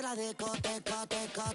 la discoteca, teca.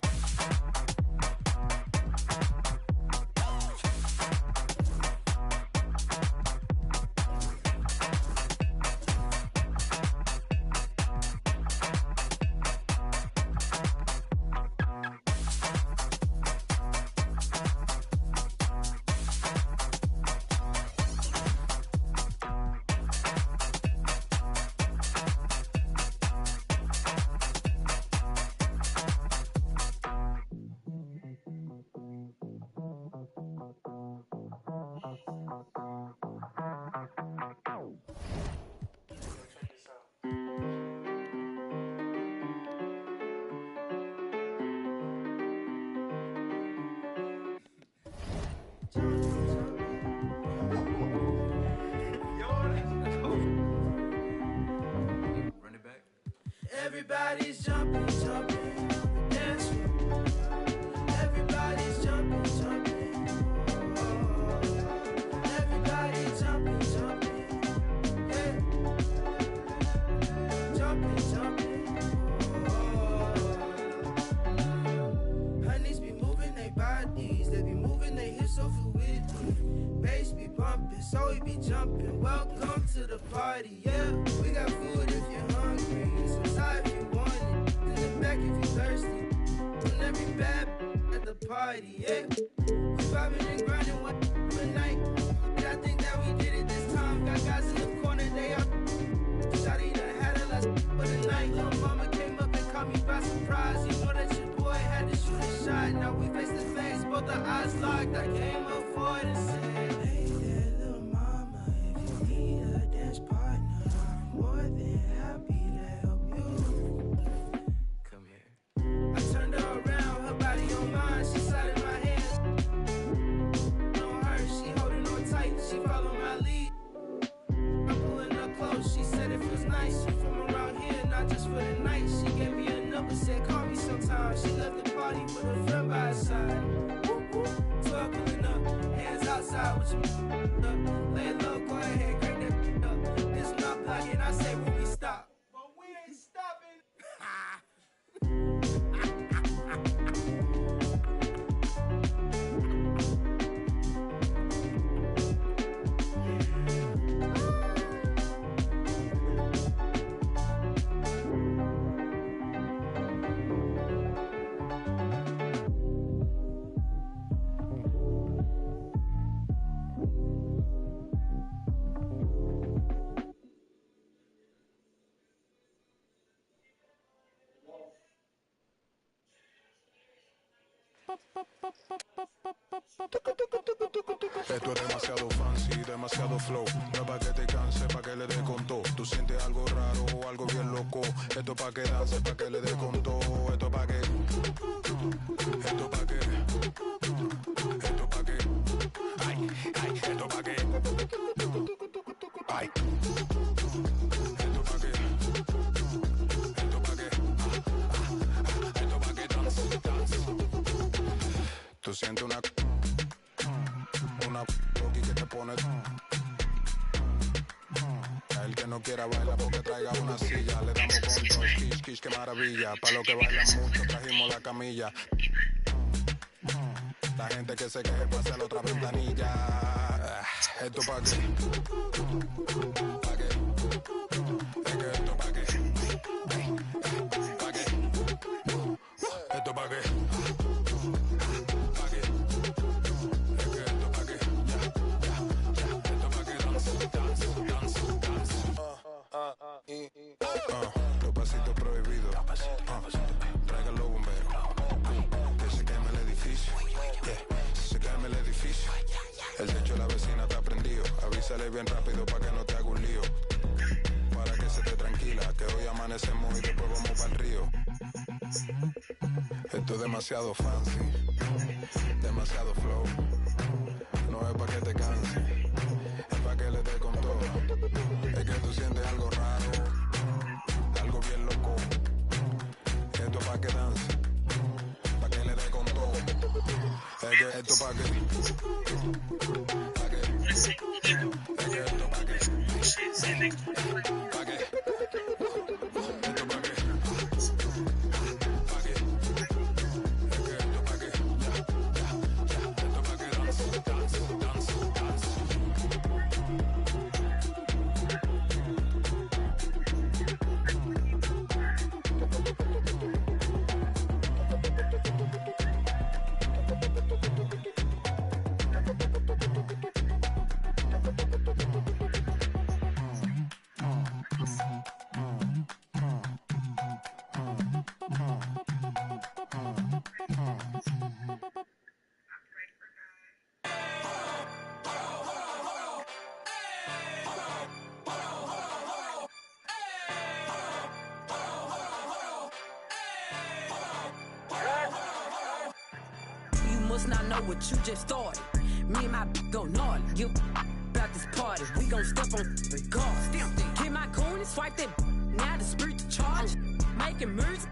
Everybody's jumping, jumping, dance floor. Everybody's jumping, jumping. Oh, everybody's jumping, jumping. Yeah. Jumping, jumping. Oh. Honeys be moving their bodies, they be moving their hips so fluidly. Bass be bumping, so we be jumping. Welcome to the party, yeah. We got food if you're hungry. If you want it, in the back if you thirsty. And every bad at the party, yeah. We vibing and grinding one night. And I think that we did it this time. Got guys in the corner, they are. Shawty done had a last for the night. Little mama came up and caught me by surprise. You know that your boy had to shoot a shot. Now we face to face, both our eyes locked. I came up forward and said, hey there, little mama, if you need a dance partner, I'm more than happy to help you. Come here. I turned her around, her body on mine, she slided my hand on her, she holding on tight, she followed my lead. I'm pulling her close, she said it feels nice, you from around here, not just for the night. She gave me a number, said call me sometime. She left the party with her friend by her side. 12 pulling up, hands outside with your up. Lay low, go ahead, crank that up. This not blocking, I say when we stop. But we ain't stopping. Esto es demasiado fancy, demasiado flow. No es pa' que te canse, pa' que le dé con todo. Tú sientes algo raro o algo bien loco. Esto es pa' que danse, pa' que le dé con todo. Esto es pa' que. Esto es pa' que. Esto es pa' que. Ay, ay, esto es pa' que. Ay. Esto es pa' que. Esto es pa' que. Esto es pa' que dance, dance. Tú sientes una boqui que te pone. A el que no quiera bailar porque traiga una silla. Le damos con todo, kish, kish, qué maravilla. Pa' los que bailan mucho trajimos la camilla. La gente que se queje pase a la otra ventanilla. Esto pa' qué. Pa' qué. Es que esto pa' qué. Pa' qué. Esto pa' qué. Los pasitos prohibidos. Traigan los bomberos. Que se queme el edificio. Se queme el edificio. El techo de la vecina está prendido. Avísale bien rápido para que no te haga un lío. Para que se te tranquila. Que hoy amanecemos y después vamos para el río. Esto es demasiado fancy. Demasiado flow. No es para que te canse. Es para que le dé con todo. Es que tú sientes algo raro. Algo bien loco. Esto pa' que dance, pa' que le dé con todo. Es que esto pa' que. Pa' que. Es que esto pa' que. Pa' que. Esto pa' que. Pa' must not know what you just started. Me and my go gnarly. Give about this party. We gon' step on regardless. Get my coin and swipe that. Now the spirit to charge. Making music.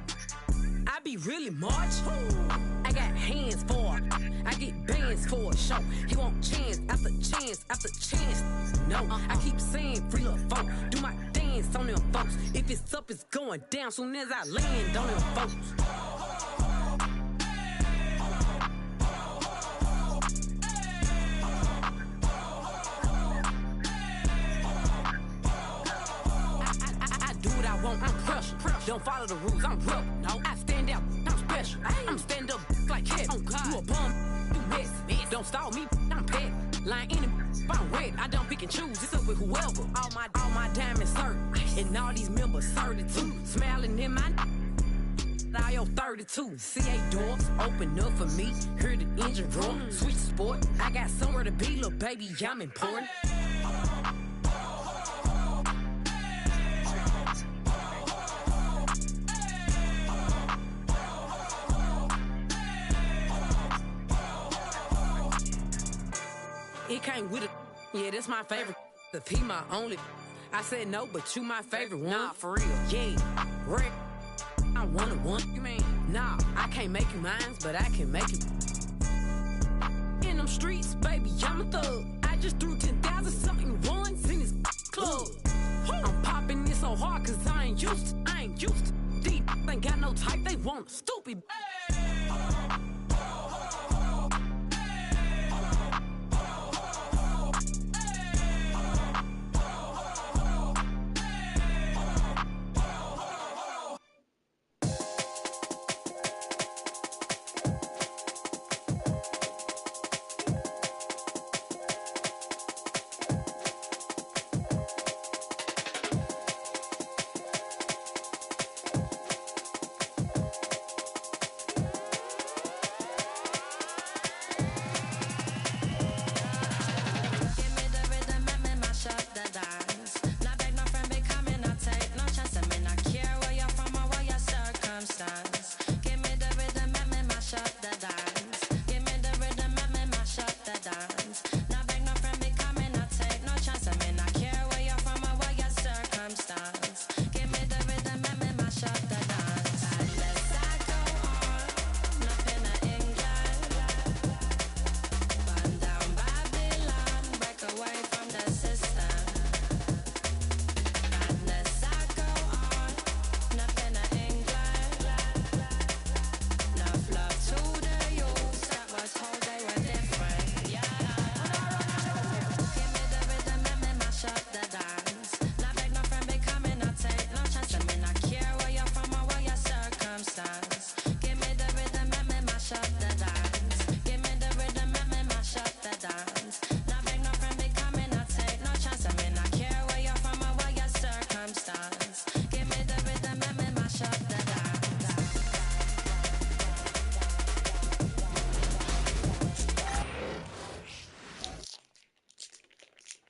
I be really march. I got hands for it. I get bands for a show. He want chance after chance after chance. No, I keep saying free little folk. Do my dance on them folks. If it's up, it's going down soon as I land on them folks. I do what I want, I'm crushing. Don't follow the rules, I'm rough. No, I stand out, I'm special. I'm stand up like head. Oh God, you a bum, you mess. Don't stall me, I'm pet. Lying in it, I'm red. I don't pick and choose, it's up with whoever. All my diamonds certain, and all these members 32. Smiling in my all your 32. C8 doors open up for me. Hear the engine roar. Switch sport. I got somewhere to be, little baby. I'm important. It came with it. Yeah, that's my favorite. If he my only, I said no, but you my favorite one. Nah, for real. Yeah, Rick. I one. You mean? Nah, I can't make you mine, but I can make you. In them streets, baby, I'm a thug. I just threw 10,000 something ones in this club. I'm popping this so hard, cause I ain't used to. Deep ain't got no type, they want stupid.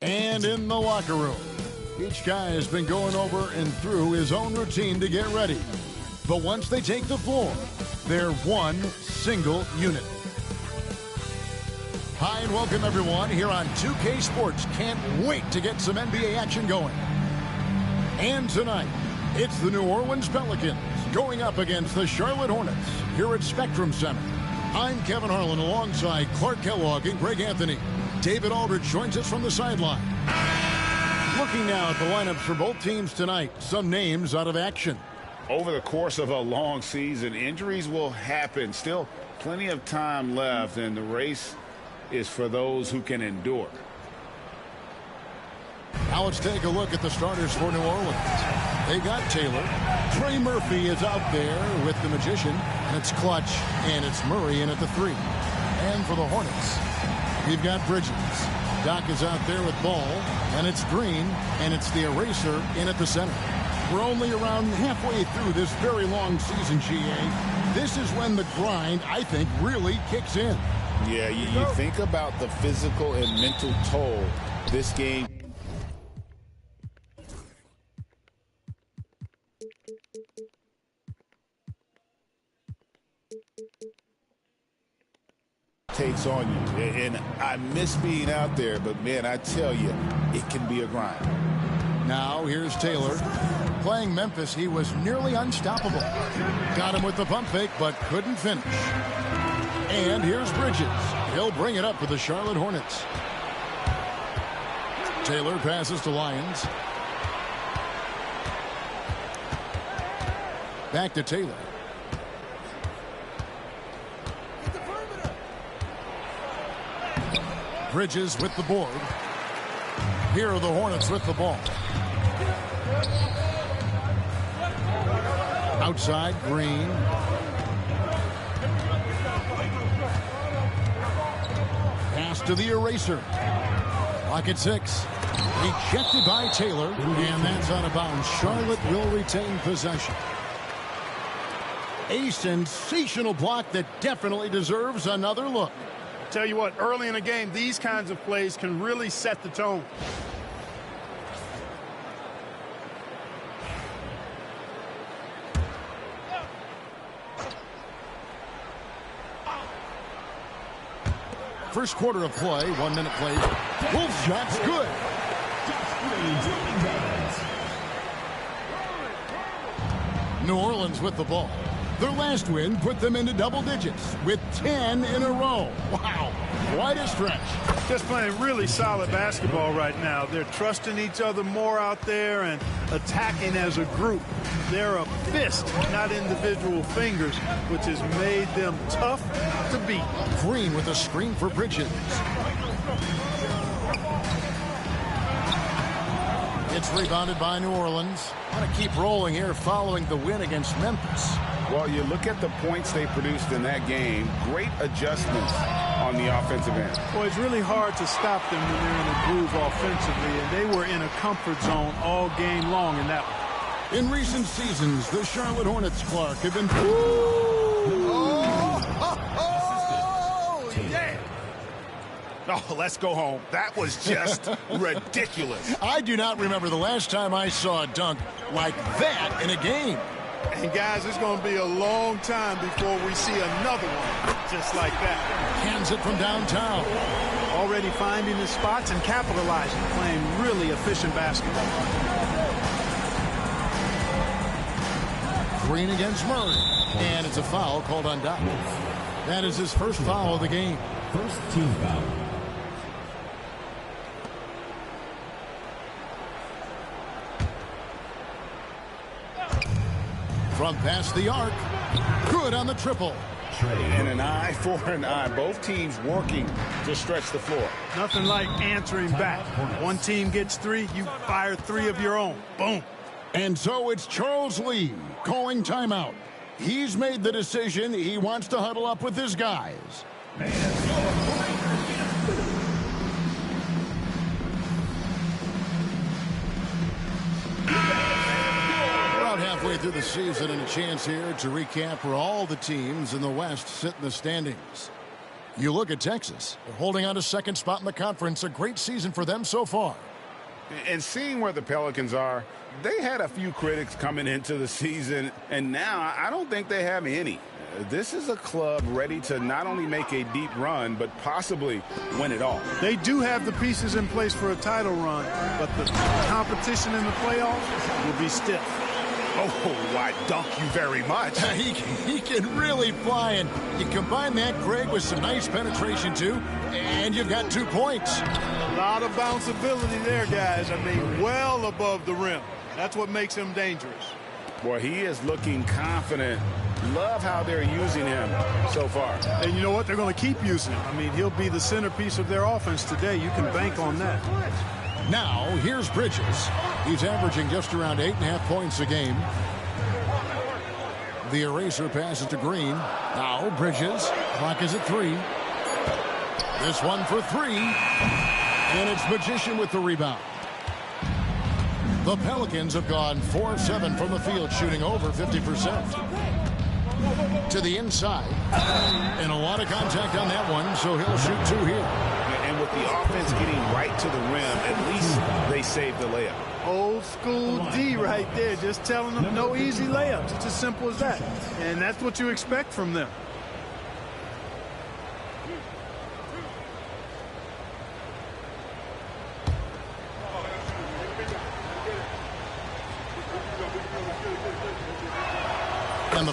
And in the locker room, each guy has been going over and through his own routine to get ready. But once they take the floor, they're one single unit. Hi and welcome everyone here on 2K Sports. Can't wait to get some NBA action going. And tonight, it's the New Orleans Pelicans going up against the Charlotte Hornets here at Spectrum Center. I'm Kevin Harlan alongside Clark Kellogg and Greg Anthony. David Aldridge joins us from the sideline. Looking now at the lineups for both teams tonight, some names out of action. Over the course of a long season, injuries will happen. Still plenty of time left, and the race is for those who can endure. Now let's take a look at the starters for New Orleans. They got Taylor. Trey Murphy is out there with the Magician, and it's Clutch, and it's Murray in at the 3. And for the Hornets, we've got Bridges. Doc is out there with Ball, and it's Green, and it's the Eraser in at the center. We're only around halfway through this very long season, GA. This is when the grind, I think, really kicks in. Yeah, you think about the physical and mental toll this game. takes on you. And I miss being out there, but, man, I tell you, it can be a grind. Now here's Taylor. Playing Memphis, he was nearly unstoppable. Got him with the pump fake, but couldn't finish. And here's Bridges. He'll bring it up for the Charlotte Hornets. Taylor passes to Lyons. Back to Taylor. Bridges with the board. Here are the Hornets with the ball. Outside, Green. Pass to the eraser. Clock at 6. Ejected by Taylor, and that's out of bounds. Charlotte will retain possession. A sensational block that definitely deserves another look. Tell you what, early in a game, these kinds of plays can really set the tone. First quarter of play, 1 minute played. Wolf shot's good. New Orleans with the ball. Their last win put them into double digits with 10 in a row. Wow, quite a stretch. Just playing really solid basketball right now. They're trusting each other more out there and attacking as a group. They're a fist, not individual fingers, which has made them tough to beat. Green with a screen for Bridges. It's rebounded by New Orleans. Want to keep rolling here following the win against Memphis. Well, you look at the points they produced in that game. Great adjustments on the offensive end. Well, it's really hard to stop them when they're in a groove offensively, and they were in a comfort zone all game long in that one. In recent seasons, the Charlotte Hornets, Clark, have been... Oh, let's go home. That was just ridiculous. I do not remember the last time I saw a dunk like that in a game. And, guys, it's going to be a long time before we see another one just like that. Hands it from downtown. Already finding his spots and capitalizing, playing really efficient basketball. Green against Murray. And it's a foul called on Doc. That is his first foul of the game. First team foul. From past the arc. Good on the triple. And an eye for an eye. Both teams working to stretch the floor. Nothing like answering back. One team gets 3, you fire 3 of your own. Boom. And so it's Charles Lee calling timeout. He's made the decision. He wants to huddle up with his guys. About halfway through the season and a chance here to recap where all the teams in the West sit in the standings. You look at Texas. They're holding on to second spot in the conference. A great season for them so far. And seeing where the Pelicans are, they had a few critics coming into the season, and now I don't think they have any. This is a club ready to not only make a deep run, but possibly win it all. They do have the pieces in place for a title run, but the competition in the playoffs will be stiff. Oh, I dunk you very much. He can really fly, and you combine that, Craig, with some nice penetration, too, and you've got 2 points. A lot of bounceability there, guys. I mean, well above the rim. That's what makes him dangerous. Boy, he is looking confident. Love how they're using him so far. And you know what? They're going to keep using him. I mean, he'll be the centerpiece of their offense today. You can bank on that. Now, here's Bridges. He's averaging just around 8.5 points a game. The eraser passes to Green. Now, Bridges. Clock is at 3. This one for 3. And it's Magician with the rebound. The Pelicans have gone 4 of 7 from the field, shooting over 50%. To the inside. And a lot of contact on that one, so he'll shoot 2 here. And with the offense getting right to the rim, at least they saved the layup. Old school D right there, just telling them no easy layups. It's as simple as that. And that's what you expect from them.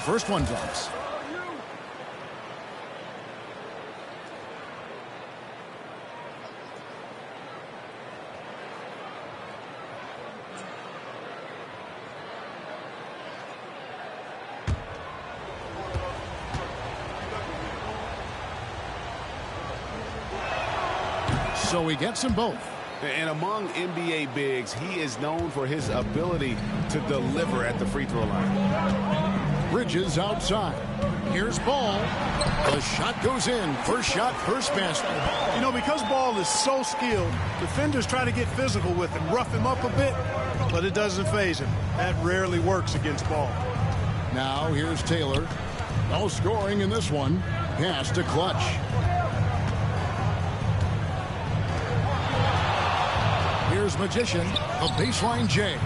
first one drops. So he gets them both. And among NBA bigs, he is known for his ability to deliver at the free throw line. Bridges outside. Here's Ball. The shot goes in. First shot, first basket. You know, because Ball is so skilled, defenders try to get physical with him, rough him up a bit, but it doesn't faze him. That rarely works against Ball. Now here's Taylor. No scoring in this one. Pass to Clutch. Here's Magician, a baseline J.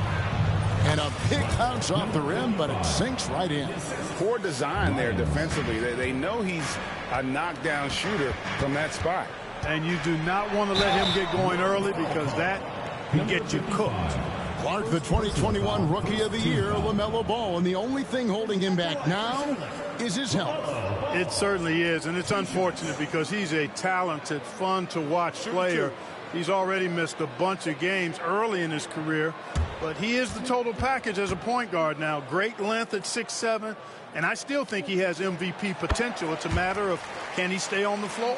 And a big bounce off the rim, but it sinks right in. Poor design there defensively. They know he's a knockdown shooter from that spot. And you do not want to let him get going early because that can get you cooked. Clark, the 2021 Rookie of the Year, LaMelo Ball, and the only thing holding him back now is his health. It certainly is, and it's unfortunate because he's a talented, fun-to-watch player. He's already missed a bunch of games early in his career, but he is the total package as a point guard now. Great length at 6'7", and I still think he has MVP potential. It's a matter of can he stay on the floor.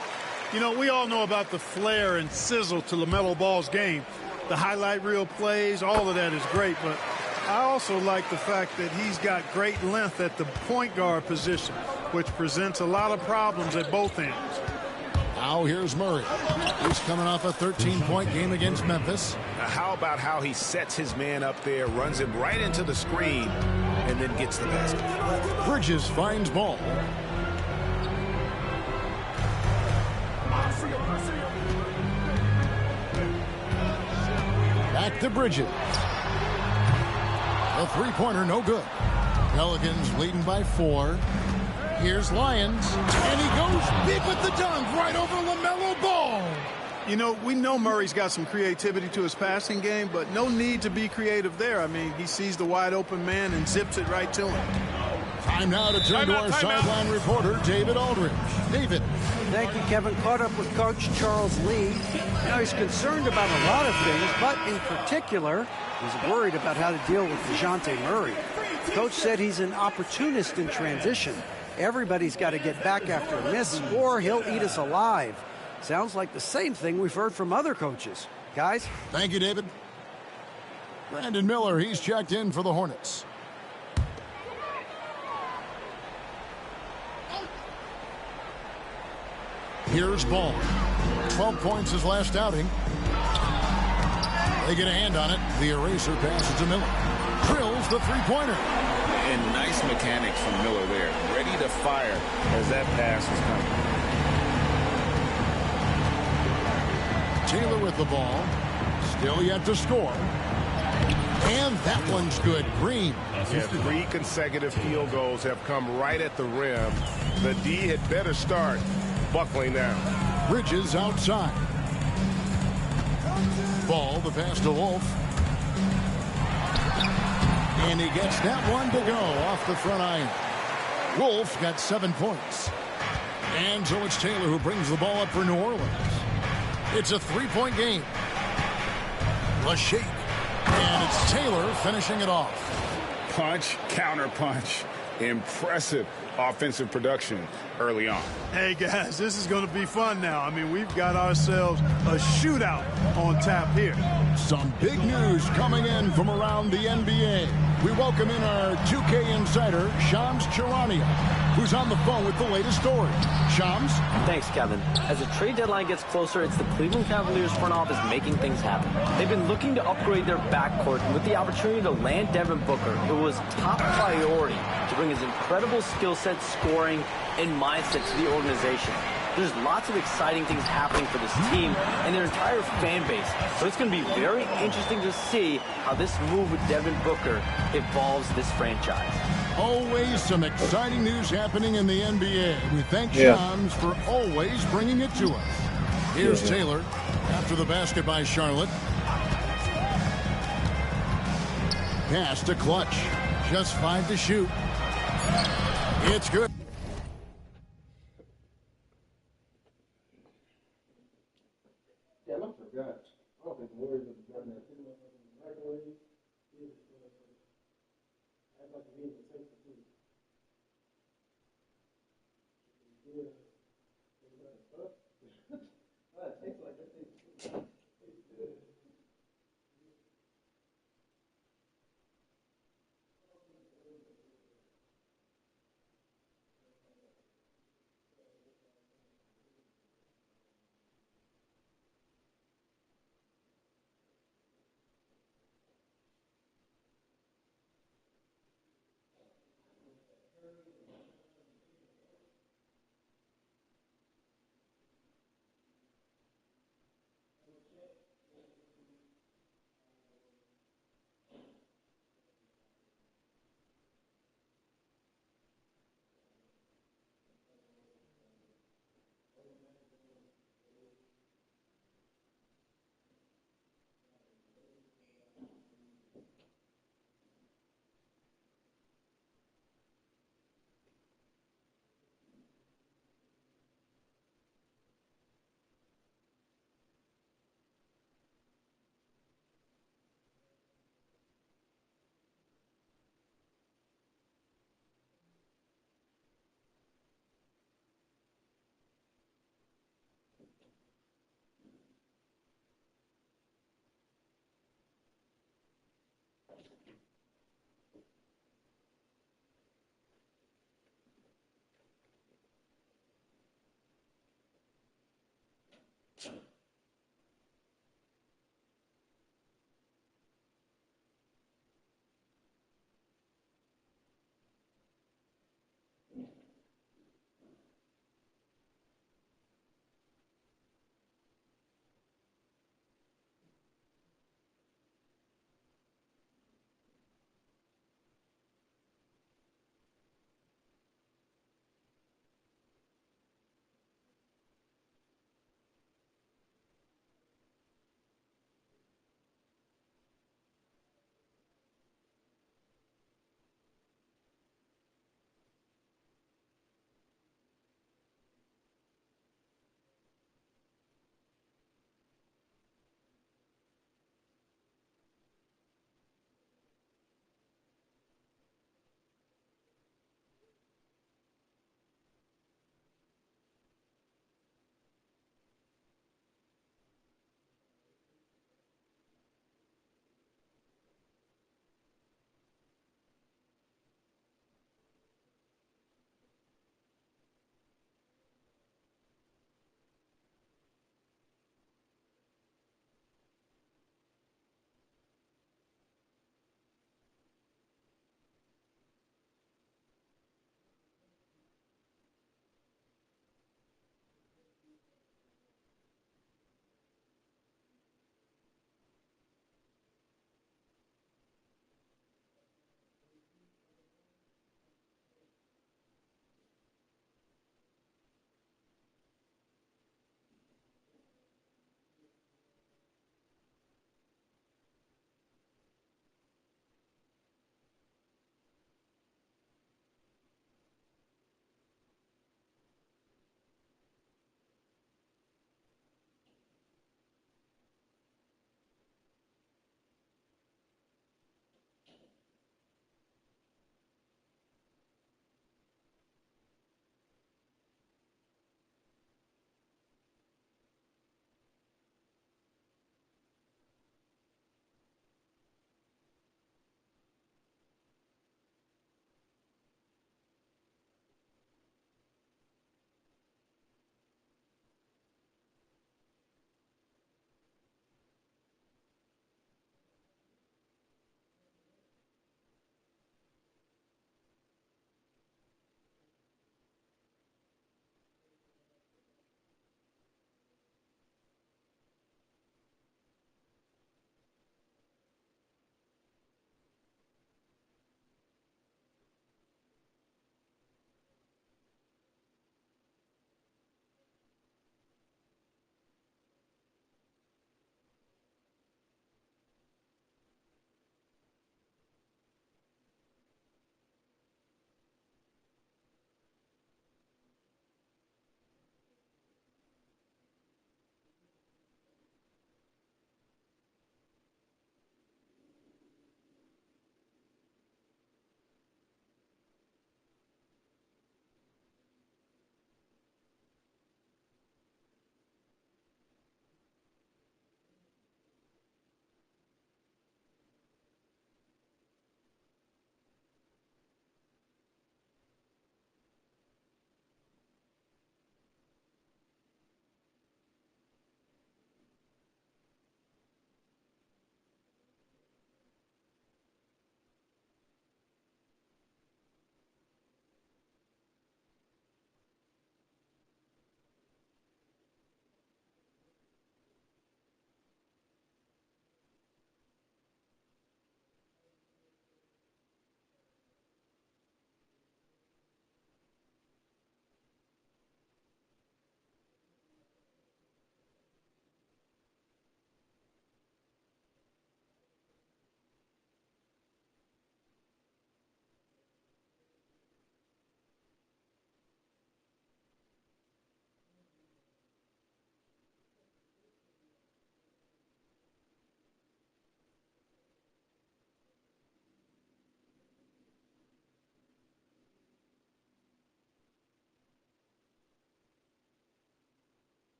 You know, we all know about the flair and sizzle to LaMelo Ball's game. The highlight reel plays, all of that is great, but I also like the fact that he's got great length at the point guard position, which presents a lot of problems at both ends. Now here's Murray. He's coming off a 13-point game against Memphis. Now how about how he sets his man up there, runs him right into the screen, and then gets the basket. Bridges finds Ball. Back to Bridges. A three-pointer, no good. Pelicans leading by 4. Here's Lyons, and he goes big with the dunk right over LaMelo Ball. You know, we know Murray's got some creativity to his passing game, but no need to be creative there. I mean, he sees the wide open man and zips it right to him. Time now to turn to our sideline reporter, David Aldridge. David. Thank you, Kevin. Caught up with Coach Charles Lee. Now he's concerned about a lot of things, but in particular, he's worried about how to deal with DeJounte Murray. Coach said he's an opportunist in transition. Everybody's got to get back after a miss, or he'll eat us alive. Sounds like the same thing we've heard from other coaches. Guys? Thank you, David. Brandon Miller, he's checked in for the Hornets. Here's Ball. 12 points his last outing. They get a hand on it. The eraser passes to Miller. Drills the three-pointer. And nice mechanics from Miller there. Ready to fire as that pass was coming. Taylor with the ball. Still yet to score. And that one's good. Green. Yeah, 3 consecutive field goals have come right at the rim. The D had better start buckling down. Bridges outside. Ball, the pass to Wolf. And he gets that one to go off the front iron. Wolf got 7 points. And so it's Taylor who brings the ball up for New Orleans. It's a 3-point game. A shake. And it's Taylor finishing it off. Punch, counter punch. Impressive offensive production early on. Hey, guys, this is going to be fun now. I mean, we've got ourselves a shootout on tap here. Some big news coming in from around the NBA. We welcome in our 2K insider, Shams Charania, who's on the phone with the latest story. Shams? Thanks, Kevin. As the trade deadline gets closer, it's the Cleveland Cavaliers front office making things happen. They've been looking to upgrade their backcourt with the opportunity to land Devin Booker, who was top priority to bring his incredible skill set, scoring, and mindset to the organization. There's lots of exciting things happening for this team and their entire fan base. So it's going to be very interesting to see how this move with Devin Booker evolves this franchise. Always some exciting news happening in the NBA. We thank Shams for always bringing it to us. Here's Taylor after the basket by Charlotte. Pass to Clutch. Just 5 to shoot. It's good. Yeah, I forgot. I don't think the Warriors have done that. Microwave. I'd like to be able to take the food. Yeah. It tastes like it tastes good.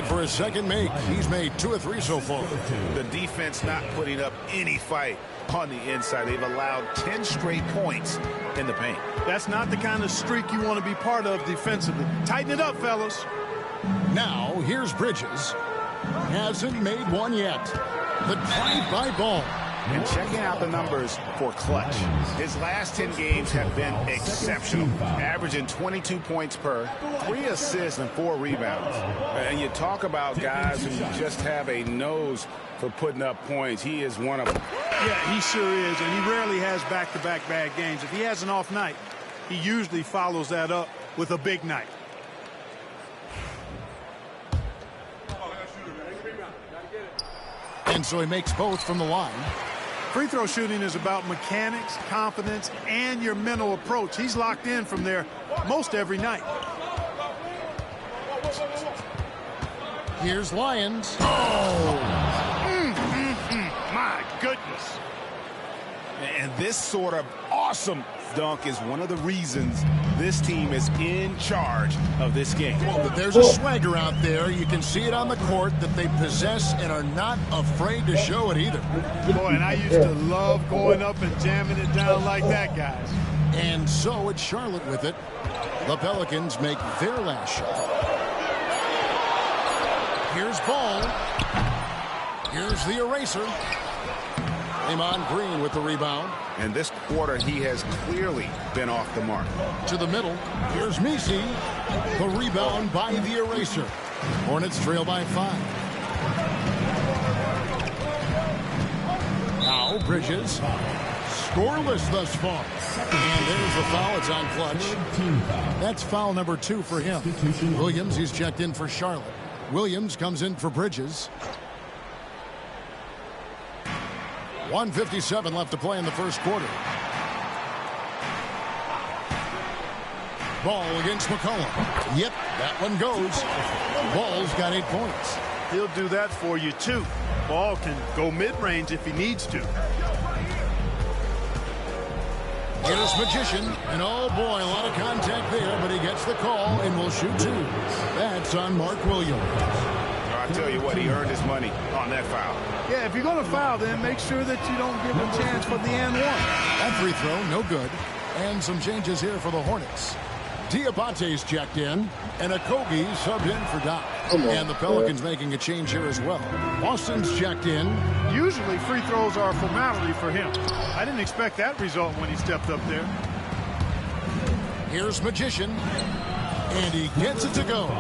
For his second make, he's made 2 of 3 so far. The defense not putting up any fight on the inside. They've allowed 10 straight points in the paint. That's not the kind of streak you want to be part of defensively. Tighten it up, fellas. Now, here's Bridges. Hasn't made one yet. The drive by Ball. And checking out the numbers for Clutch. His last 10 games have been exceptional, averaging 22 points per, 3 assists and 4 rebounds. And you talk about guys who just have a nose for putting up points. He is one of them. Yeah, he sure is, and he rarely has back-to-back bad games. If he has an off night, he usually follows that up with a big night. And so he makes both from the line. Free throw shooting is about mechanics, confidence, and your mental approach. He's locked in from there most every night. Here's Lyons. My goodness. And this sort of awesome dunk is one of the reasons this team is in charge of this game. But there's a swagger out there. You can see it on the court that they possess and are not afraid to show it either. Boy, and I used to love going up and jamming it down like that, guys. And so it's Charlotte with it. The Pelicans make their last shot. Here's Ball. Here's the eraser. Draymond Green with the rebound. And this quarter, he has clearly been off the mark. To the middle. Here's Messi. The rebound by the eraser. Hornets trail by 5. Now Bridges. Scoreless thus far. And there's the foul. It's on Clutch. That's foul number 2 for him. Williams, he's checked in for Charlotte. Williams comes in for Bridges. 1:57 left to play in the first quarter. Ball against McCollum. Yep, that one goes. Ball's got 8 points. He'll do that for you, too. Ball can go mid-range if he needs to. Here's Magician, and oh boy, a lot of contact there, but he gets the call and will shoot 2. That's on Mark Williams. I tell you what, he earned his money on that foul. Yeah, if you're going to foul, then make sure that you don't give him a chance for the and 1. That free throw, no good. And some changes here for the Hornets. Diabate's checked in, and Okogie subbed in for Doc. And the Pelicans making a change here as well. Austin's checked in. Usually free throws are a formality for him. I didn't expect that result when he stepped up there. Here's Magician, and he gets it to go.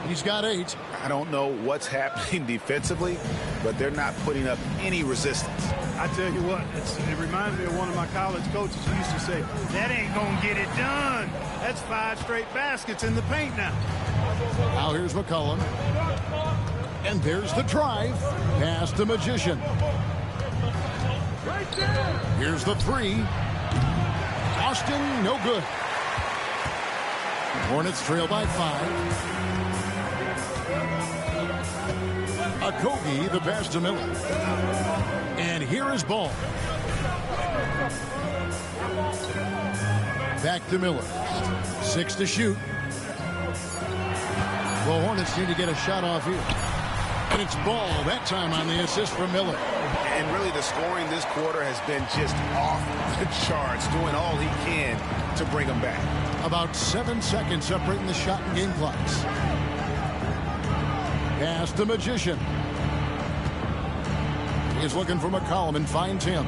He's got 8. I don't know what's happening defensively, but they're not putting up any resistance. I tell you what, it reminds me of one of my college coaches who used to say, that ain't going to get it done. That's 5 straight baskets in the paint now. Now here's McCollum. And there's the drive. Pass to Magician. Here's the 3. Austin, no good. Hornets trail by 5. Okogie, the pass to Miller. And here is Ball. Back to Miller. 6 to shoot. The Hornets need to get a shot off here. And it's Ball, that time on the assist from Miller. And really the scoring this quarter has been just off the charts, doing all he can to bring them back. About 7 seconds separating the shot and game clocks. Pass to Magician. He's looking for McCollum and finds him.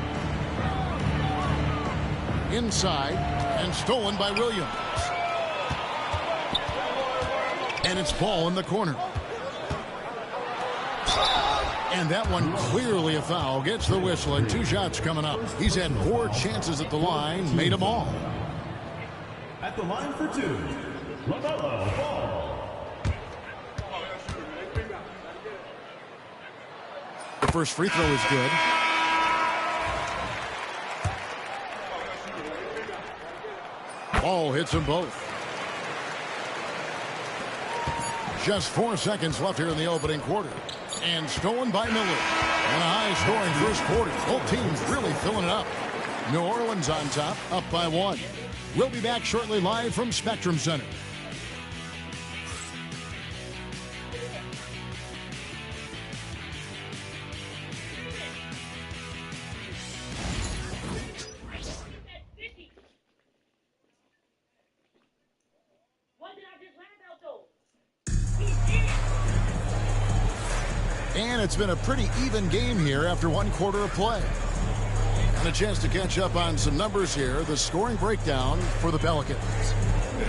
Inside and stolen by Williams. And it's Ball in the corner. And that one clearly a foul. Gets the whistle and 2 shots coming up. He's had 4 chances at the line. Made them all. At the line for 2, LaMelo Ball. First free throw is good. Ball hits them both. Just 4 seconds left here in the opening quarter. And stolen by Miller. And a high-scoring first quarter. Both teams really filling it up. New Orleans on top, up by 1. We'll be back shortly live from Spectrum Center. And it's been a pretty even game here after 1 quarter of play. And a chance to catch up on some numbers here. The scoring breakdown for the Pelicans.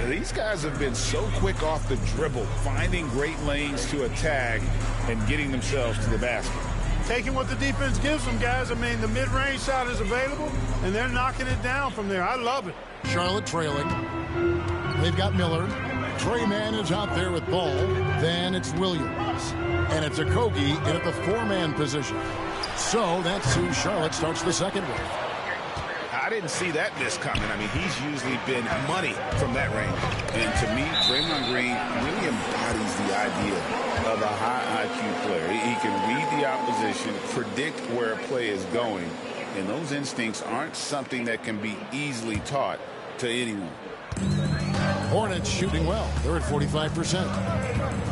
These guys have been so quick off the dribble, finding great lanes to attack and getting themselves to the basket. Taking what the defense gives them, guys. I mean, the mid-range shot is available, and they're knocking it down from there. I love it. Charlotte trailing. They've got Miller. Trey Mann is out there with ball. Then it's Williams. And it's Okogie in at the 4-man position. So that's who Charlotte starts the second with. I didn't see that miss coming. I mean, he's usually been money from that range. And to me, Draymond Green really embodies the idea of a high IQ player. He can read the opposition, predict where a play is going, and those instincts aren't something that can be easily taught to anyone. Hornets shooting well. They're at 45%.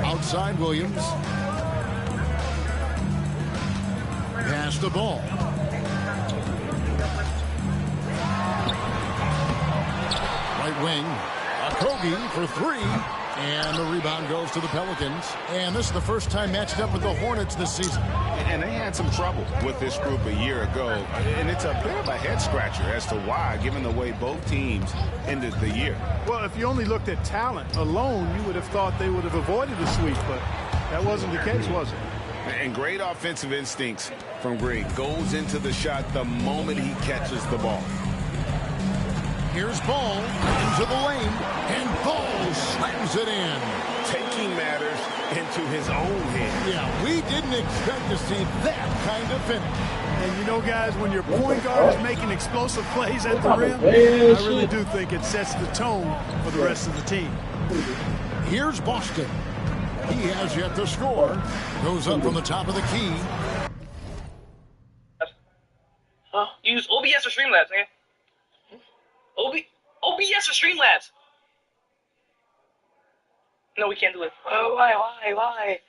Outside Williams. Pass the ball. Right wing. Okogie for 3. And the rebound goes to the Pelicans. And this is the first time matched up with the Hornets this season. And they had some trouble with this group a year ago. And it's a bit of a head-scratcher as to why, given the way both teams ended the year. Well, if you only looked at talent alone, you would have thought they would have avoided a sweep, but that wasn't the case, was it? And great offensive instincts from Green. Goes into the shot the moment he catches the ball. Here's Ball into the lane, and Ball slams it in. Taking matters into his own hands. Yeah, we didn't expect to see that kind of finish. And you know, guys, when your point guard is making explosive plays at the rim, I really do think it sets the tone for the rest of the team. Here's Boston. He has yet to score. Goes up from the top of the key. Use OBS or Streamlabs, man. OBS or Streamlabs. No, we can't do it. Why?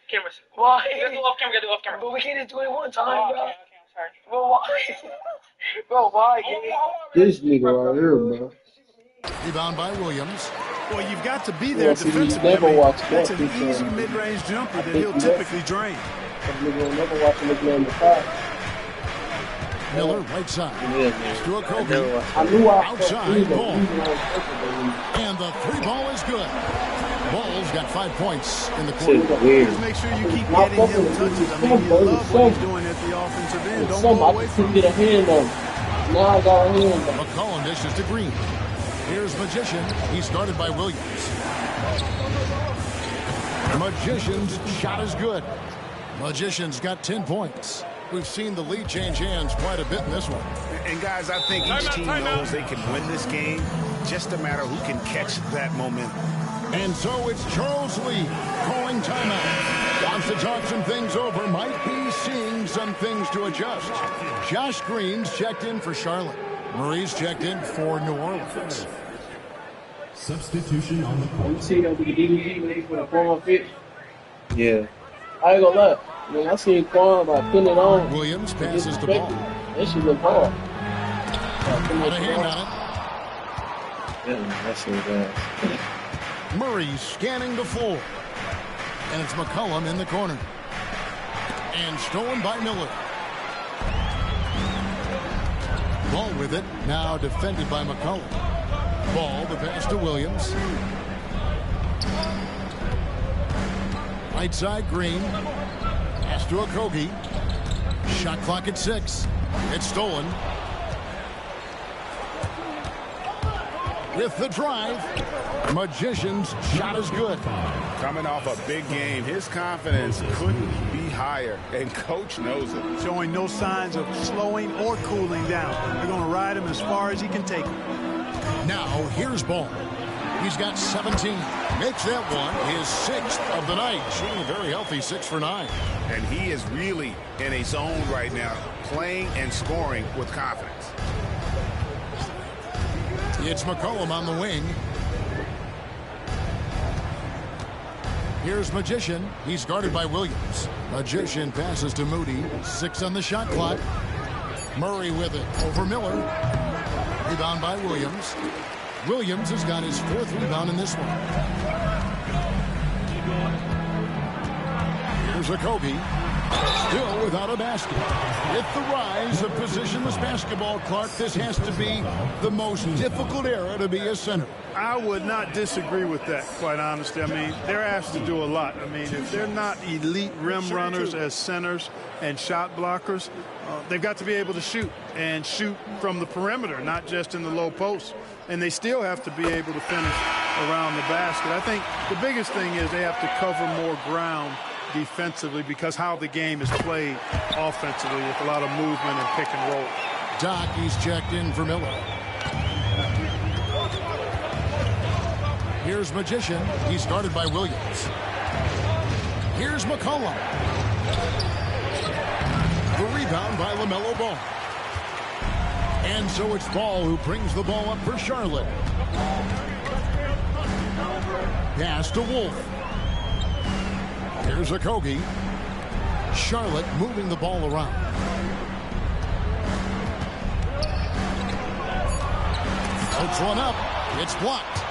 Cameras. Why? We gotta do off camera. We gotta do off camera. But we can't just do it one time, Oh, bro. okay, I'm sorry. Bro, why? Bro, why? This nigga right here, bro. Rebound by Williams. Well, you've got to be there defensively. I mean, that's an easy mid-range jumper that he'll typically drain. Never watch him again in the past. Miller, right side. To Okogie. Outside, Ball. And the 3-ball is good. Ball's got 5 points in the quarter. Just make sure you keep getting him touches. I mean, you love what he's doing at the offensive end. Don't go away from him. Get a hand on him. Now I got a hand on him. McCollum dishes to Green. Here's Magician. He's guarded by Williams. Magician's shot is good. Magician's got 10 points. We've seen the lead change hands quite a bit in this one. And guys, I think each team knows they can win this game. Just a matter who can catch that momentum. And so it's Charles Lee calling timeout. Wants to talk some things over. Might be seeing some things to adjust. Josh Green's checked in for Charlotte. Murray's checked in for New Orleans. Substitution on the court. You see that with the DVD when they put a form fit? Yeah. I ain't gonna lie. I mean, I seen Quan by putting it on. Williams passes the ball. That shit look hard. Put a hand on it. Yeah, that's so bad. Murray scanning the floor. And it's McCollum in the corner. And stolen by Miller. Ball with it. Now defended by McCollum. Ball, the pass to Williams. Right side, Green. Pass to Okogie. Shot clock at 6. It's stolen. With the drive, Magician's shot is good. Coming off a big game, his confidence couldn't be higher, and coach knows it. Showing no signs of slowing or cooling down. They're going to ride him as far as he can take him. Now, here's Ball. He's got 17. Makes that one his 6th of the night. Shooting a very healthy 6 for 9. And he is really in a zone right now, playing and scoring with confidence. It's McCollum on the wing. Here's Magician. He's guarded by Williams. Magician passes to Moody. 6 on the shot clock. Murray with it over Miller. Rebound by Williams. Williams has got his 4th rebound in this one. Here's Okogie. Still without a basket. With the rise of positionless basketball, Clark, this has to be the most difficult era to be a center. I would not disagree with that, quite honestly. I mean, they're asked to do a lot. I mean, if they're not elite rim runners as centers and shot blockers, they've got to be able to shoot and shoot from the perimeter, not just in the low post. And they still have to be able to finish around the basket. I think the biggest thing is they have to cover more ground defensively because how the game is played offensively with a lot of movement and pick and roll. Doc, he's checked in for Miller. Here's Magician. He's guarded by Williams. Here's McCollum. The rebound by LaMelo Ball. And so it's Ball who brings the ball up for Charlotte. Pass to Wolf. Here's Okogie. Charlotte moving the ball around. Puts one up. It's blocked.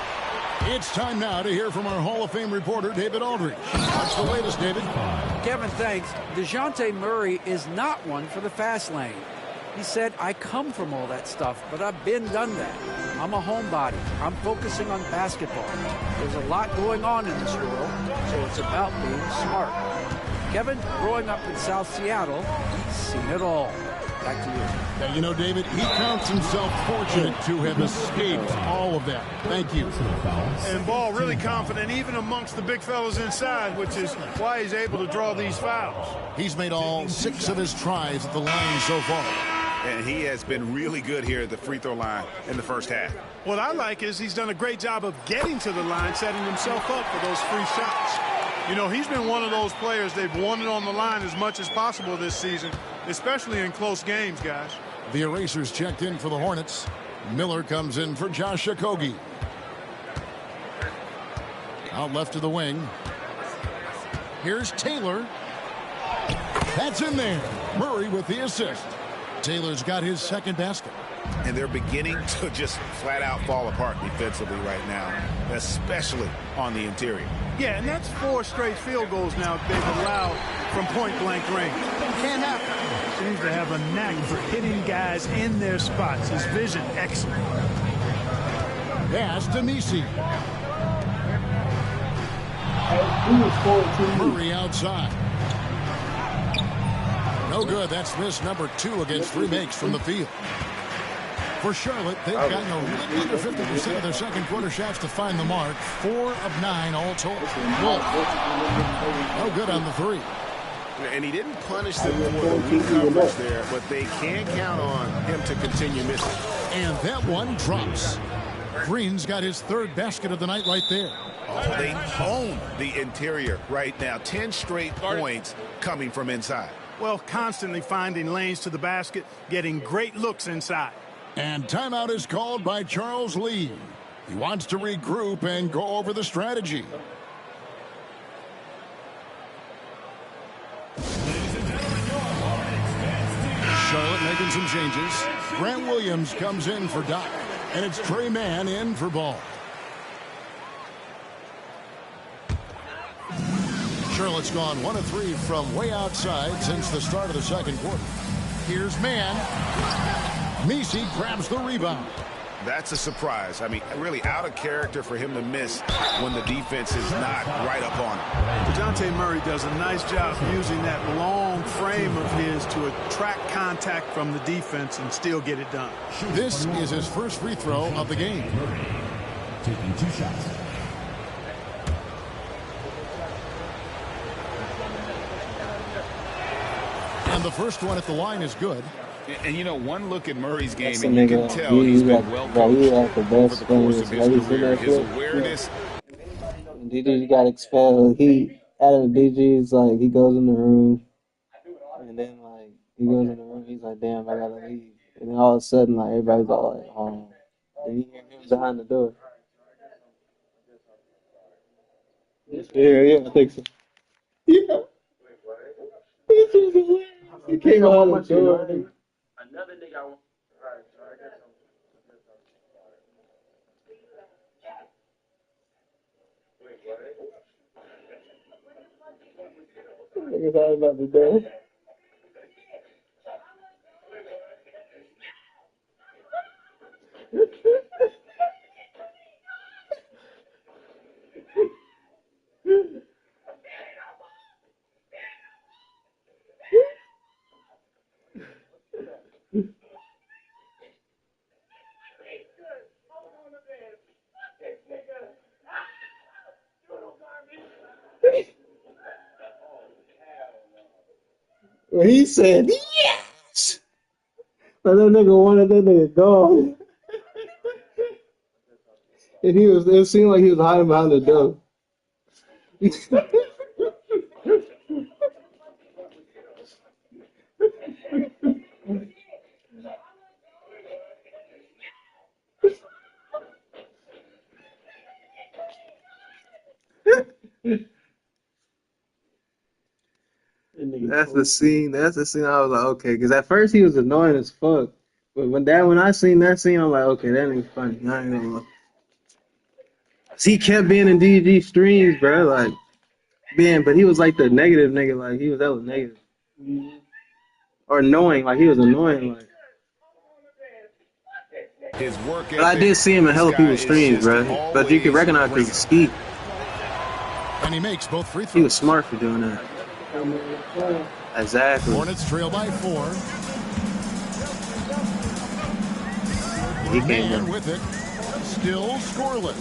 It's time now to hear from our Hall of Fame reporter, David Aldridge. What's the latest, David? Kevin, thanks. DeJounte Murray is not one for the fast lane. He said, I come from all that stuff, but I've done that. I'm a homebody. I'm focusing on basketball. There's a lot going on in this world, so it's about being smart. Kevin, growing up in South Seattle, he's seen it all. Back to you. Now, you know, David, he counts himself fortunate to have escaped all of that. Thank you. And Ball really confident even amongst the big fellas inside, which is why he's able to draw these fouls. He's made all 6 of his tries at the line so far. And he has been really good here at the free throw line in the first half. What I like is he's done a great job of getting to the line, setting himself up for those free shots. You know, he's been one of those players they've wanted on the line as much as possible this season, especially in close games, guys. The Erasers checked in for the Hornets. Miller comes in for Josh Okogie. Out left to the wing. Here's Taylor. That's in there. Murray with the assist. Taylor's got his 2nd basket. And they're beginning to just flat out fall apart defensively right now, especially on the interior. Yeah, and that's 4 straight field goals now they've allowed from point-blank range. Can't happen. Seems to have a knack for hitting guys in their spots. His vision, excellent. Pass to Misi. Murray outside. No good. That's miss number 2 against 3 makes from the field. For Charlotte, they've gotten a little under 50% of their second quarter shots to find the mark. 4 of 9 all told. No good on the 3. And he didn't punish them for the weak coverage there, but they can count on him to continue missing. And that one drops. Green's got his 3rd basket of the night right there. Oh, they own the interior right now. 10 straight points coming from inside. Well, constantly finding lanes to the basket, getting great looks inside. And timeout is called by Charles Lee. He wants to regroup and go over the strategy. Charlotte making some changes. Grant Williams comes in for Doc. And it's Trey Mann in for Ball. Charlotte's gone 1 of 3 from way outside since the start of the second quarter. Here's Mann. Misi grabs the rebound. That's a surprise. I mean, really out of character for him to miss when the defense is not right up on him. DeJounte Murray does a nice job using that long frame of his to attract contact from the defense and still get it done. This is his first free throw of the game. Taking 2 shots. And the first one at the line is good. And you know, one look at Murray's game, That's and you can tell he's been well coached over the course of his career. His awareness. When DG got expelled, out of DG's like he goes in the room, and then like he goes in the room, he's like, "Damn, I gotta leave." And then all of a sudden, like everybody's all like, "Oh," then you hear him behind the door. Yeah, I think so. Yeah. He came out the door. Another nigga I want. Niggas all about the door. Well, he said, yes! But that nigga wanted that nigga gone. And it seemed like he was hiding behind the door. That's the scene. I was like, okay, because at first he was annoying as fuck, but when I seen that scene, I'm like, okay, that ain't funny. I ain't gonna lie. He kept being in DG streams, bro. Like, but he was like the negative nigga. Like that was negative, or annoying. Like he was annoying. Like. His work ethic, But I did see him in hella people's streams, bro. But you can recognize he could ski. And he makes both free throws. He was smart for doing that. Exactly. Hornets trail by 4. He came in with it. Still scoreless.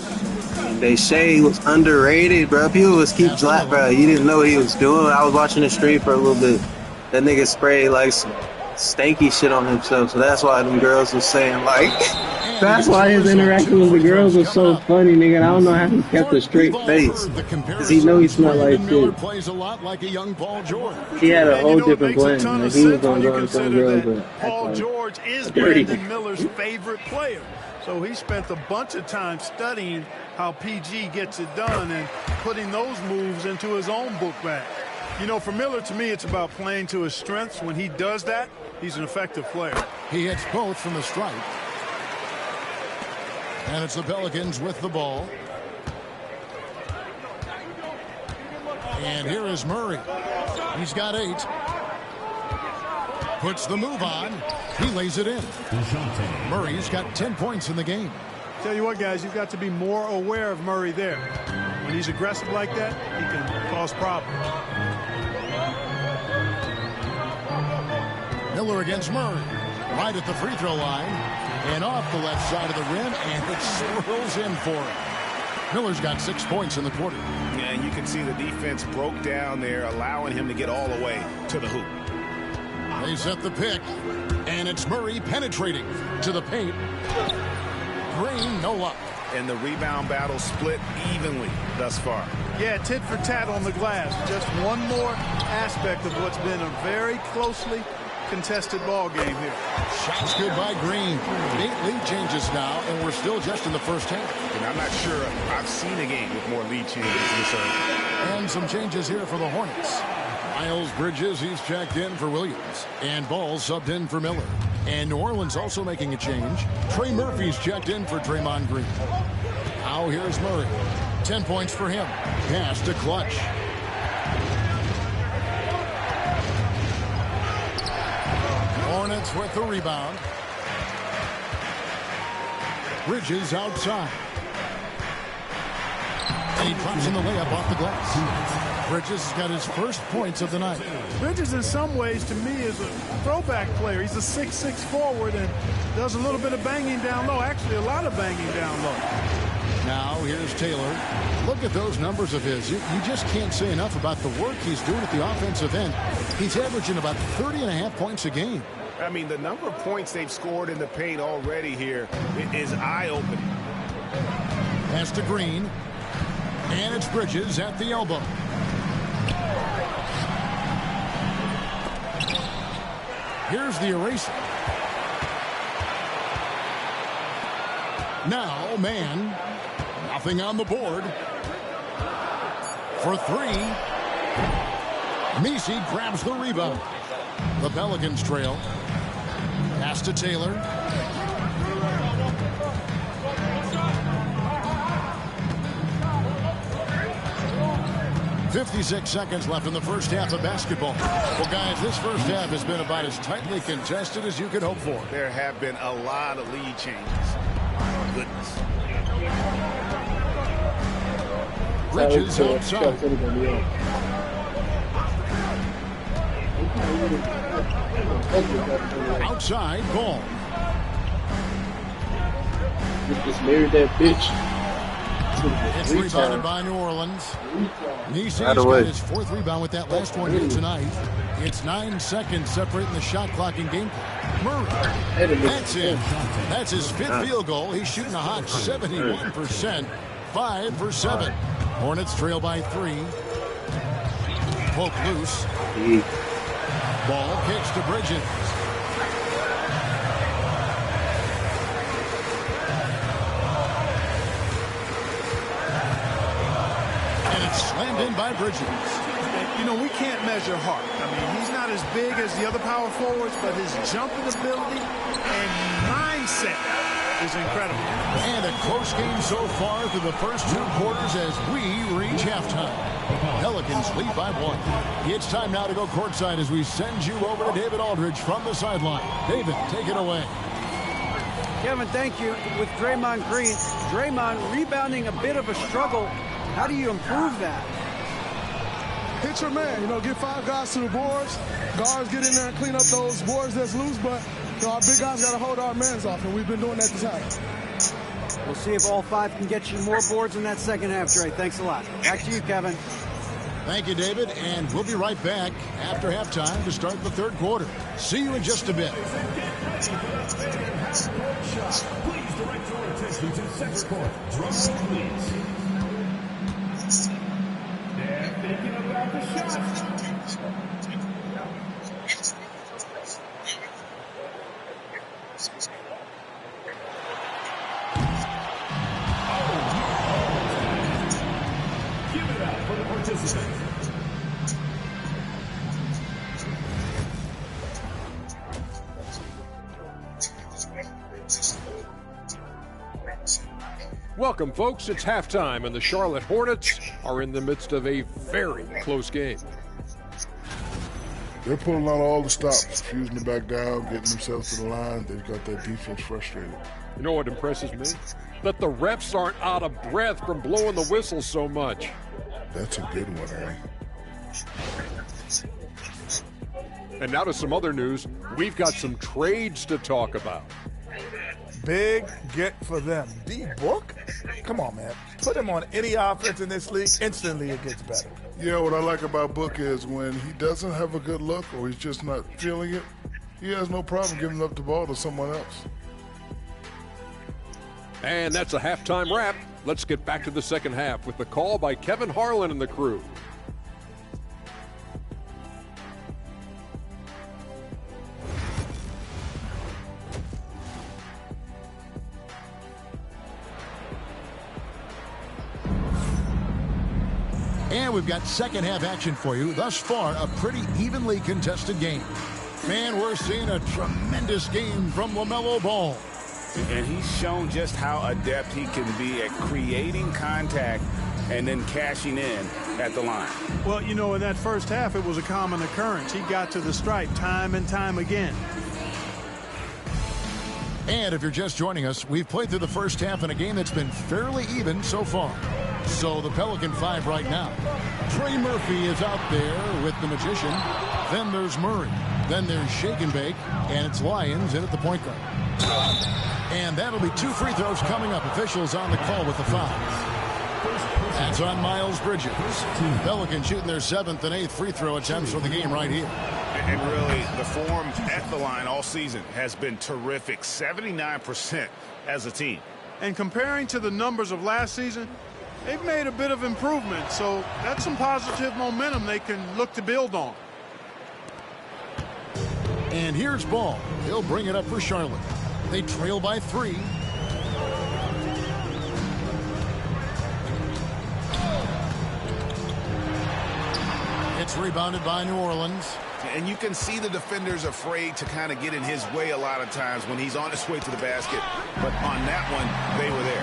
And they say he was underrated, bro. People was keep flat, bro. You didn't know what he was doing. I was watching the stream for a little bit. That nigga sprayed like some stanky shit on himself. So that's why them girls was saying like. That's why his interaction with the girls was so funny, nigga. I don't know how he kept a straight face. Because he know he smelled like shit. Plays a lot like a young Paul George. He had a whole different plan. Like, he was going to go in some girls, but Paul George is Brandon Miller's favorite player. So he spent a bunch of time studying how PG gets it done and putting those moves into his own book bag. You know, for Miller, to me, it's about playing to his strengths. When he does that, he's an effective player. He hits both from the stripe. And it's the Pelicans with the ball. And here is Murray. He's got 8. Puts the move on. He lays it in. Murray's got 10 points in the game. Tell you what, guys, you've got to be more aware of Murray there. When he's aggressive like that, he can cause problems. Miller against Murray. Right at the free throw line. And off the left side of the rim, and it swirls in for him. Miller's got 6 points in the quarter. Yeah, and you can see the defense broke down there, allowing him to get all the way to the hoop. They set the pick, and it's Murray penetrating to the paint. Green, no luck. And the rebound battle split evenly thus far. Yeah, tit for tat on the glass. Just one more aspect of what's been a very closely contested ball game here. Shots good by Green. 8 lead changes now, and we're still just in the first half. And I'm not sure I've seen a game with more lead changes this early. And some changes here for the Hornets. Miles Bridges, he's checked in for Williams. And Ball subbed in for Miller. And New Orleans also making a change. Trey Murphy's checked in for Draymond Green. Now here's Murray. 10 points for him. Pass to Clutch. Hornets with the rebound. Bridges outside. And he drops in the layup off the glass. Bridges has got his first points of the night. Bridges, in some ways, to me, is a throwback player. He's a 6'6" forward and does a little bit of banging down low. Actually, a lot of banging down low. Now here's Taylor. Look at those numbers of his. You just can't say enough about the work he's doing at the offensive end. He's averaging about 30.5 points a game. I mean, the number of points they've scored in the paint already here is eye-opening. Pass to Green. And it's Bridges at the elbow. Here's the eraser. Now, man. Nothing on the board. For three. Messi grabs the rebound. The Pelicans trail. Pass to Taylor. .56 seconds left in the first half of basketball. Well, guys, this first half has been about as tightly contested as you could hope for. There have been a lot of lead changes. My goodness. Bridges outside. Outside, ball. Just married that bitch. It's rebounded by New Orleans. Nisi's got his fourth rebound with that last one here tonight. It's 9 seconds separating the shot clock and game clock. Murray. That's it. That's his fifth field goal. He's shooting a hot 71%. 5 for 7. Hornets trail by 3. Poke loose. Ball kicks to Bridges. And it's slammed in by Bridges. You know, we can't measure heart. I mean, he's not as big as the other power forwards, but his jumping ability and mindset is incredible. And a close game so far through the first 2 quarters as we reach halftime. Pelicans lead by 1. It's time now to go courtside as we send you over to David Aldridge from the sideline. David, take it away. Kevin, thank you. With Draymond Green, Draymond rebounding a bit of a struggle. How do you improve that? Hit your man, get 5 guys to the boards. Guards get in there and clean up those boards that's loose, but our big guys got to hold our mans off, and we've been doing that this half. We'll see if all 5 can get you more boards in that second half, Trey. Thanks a lot. Back to you, Kevin. Thank you, David, and we'll be right back after halftime to start the third quarter. See you in just a bit. Please direct your attention to center court. Drum roll, please. They're thinking about the shot. Give it up for the participants. Welcome, folks. It's halftime, and the Charlotte Hornets are in the midst of a very close game. They're pulling out all the stops, fusing it back down, getting themselves to the line. They've got that defense frustrated. You know what impresses me? That the refs aren't out of breath from blowing the whistle so much. That's a good one, Ernie. And now to some other news. We've got some trades to talk about. Big get for them. D-Book? Come on, man. Put him on any offense in this league, instantly it gets better. Yeah, what I like about Book is when he doesn't have a good look or he's just not feeling it, he has no problem giving up the ball to someone else. And that's a halftime wrap. Let's get back to the second half with the call by Kevin Harlan and the crew. And we've got second half action for you. Thus far, a pretty evenly contested game. Man, we're seeing a tremendous game from LaMelo Ball. And he's shown just how adept he can be at creating contact and then cashing in at the line. Well, in that first half, it was a common occurrence. He got to the stripe time and time again. And if you're just joining us, we've played through the first half in a game that's been fairly even so far. So the Pelican 5 right now. Trey Murphy is out there with the Magician. Then there's Murray. Then there's Shake and Bake. And it's Lyons in at the point guard. And that'll be 2 free throws coming up. Officials on the call with the foul. That's on Miles Bridges. Pelicans shooting their 7th and 8th free throw attempts for the game right here. And really, the form at the line all season has been terrific. 79% as a team. And comparing to the numbers of last season, they've made a bit of improvement. So that's some positive momentum they can look to build on. And here's Ball. He'll bring it up for Charlotte. They trail by 3. It's rebounded by New Orleans. And you can see the defenders afraid to kind of get in his way a lot of times when he's on his way to the basket. But on that one, they were there.